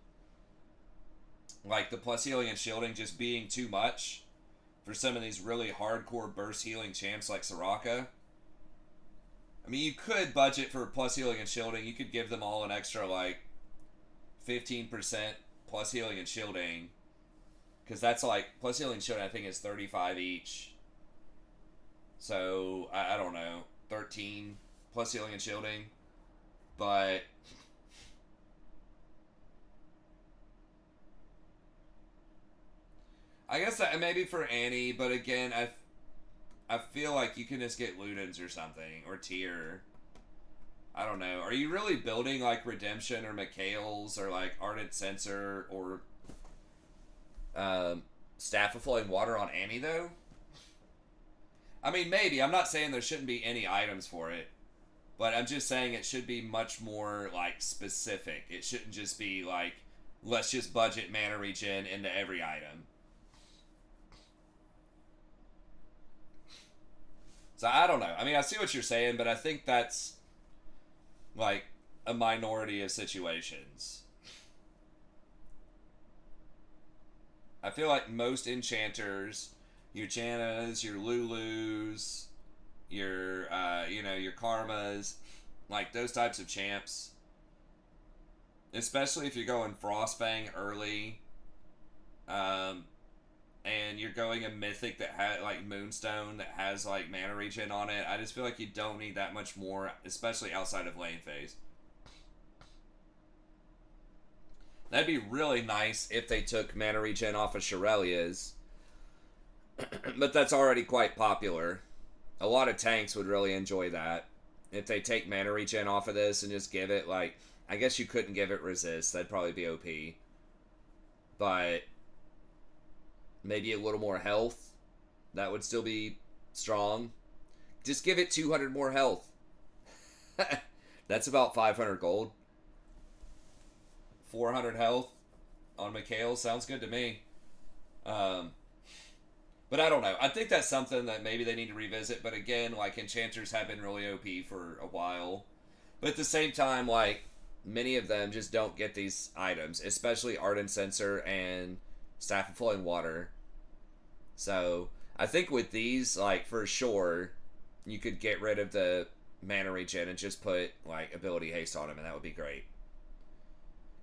like, the plus healing and shielding just being too much for some of these really hardcore burst healing champs like Soraka. I mean, you could budget for plus healing and shielding. You could give them all an extra, like, 15% plus healing and shielding. Because that's, like, plus healing and shielding, I think, is 35 each. So, I don't know, 13 plus healing and shielding. But... I guess that maybe for Annie, but again, I feel like you can just get Ludens or something, or Tyr. I don't know. Are you really building, like, Redemption or Mikhail's or, like, Ardent Censer or Staff of Flowing Water on Annie, though? I mean, maybe. I'm not saying there shouldn't be any items for it, but I'm just saying it should be much more, like, specific. It shouldn't just be, like, let's just budget mana regen into every item. So, I don't know. I mean, I see what you're saying, but I think that's, like, a minority of situations. I feel like most enchanters, your Jannas, your Lulus, your, you know, your Karmas, like, those types of champs, especially if you're going Frostfang early, and you're going a mythic that has, like, Moonstone that has, like, mana regen on it, I just feel like you don't need that much more, especially outside of lane phase. That'd be really nice if they took mana regen off of Shirelia's, but that's already quite popular. A lot of tanks would really enjoy that. If they take mana regen off of this and just give it, like, I guess you couldn't give it resist, that'd probably be OP. But maybe a little more health, that would still be strong. Just give it 200 more health. That's about 500 gold. 400 health on Mikhail sounds good to me. But I don't know. I think that's something that maybe they need to revisit. But again, like, enchanters have been really OP for a while. But at the same time, like, many of them just don't get these items, especially Ardent Censer and Staff of Flowing Water. So I think with these, like, for sure, you could get rid of the mana regen and just put, like, ability haste on them, and that would be great.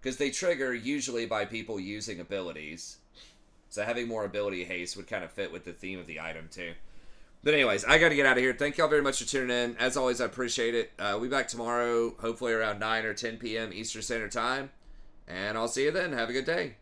Because they trigger usually by people using abilities. So having more ability haste would kind of fit with the theme of the item, too. But anyways, I got to get out of here. Thank y'all very much for tuning in. As always, I appreciate it. We'll be back tomorrow, hopefully around 9 or 10 p.m. Eastern Standard Time. And I'll see you then. Have a good day.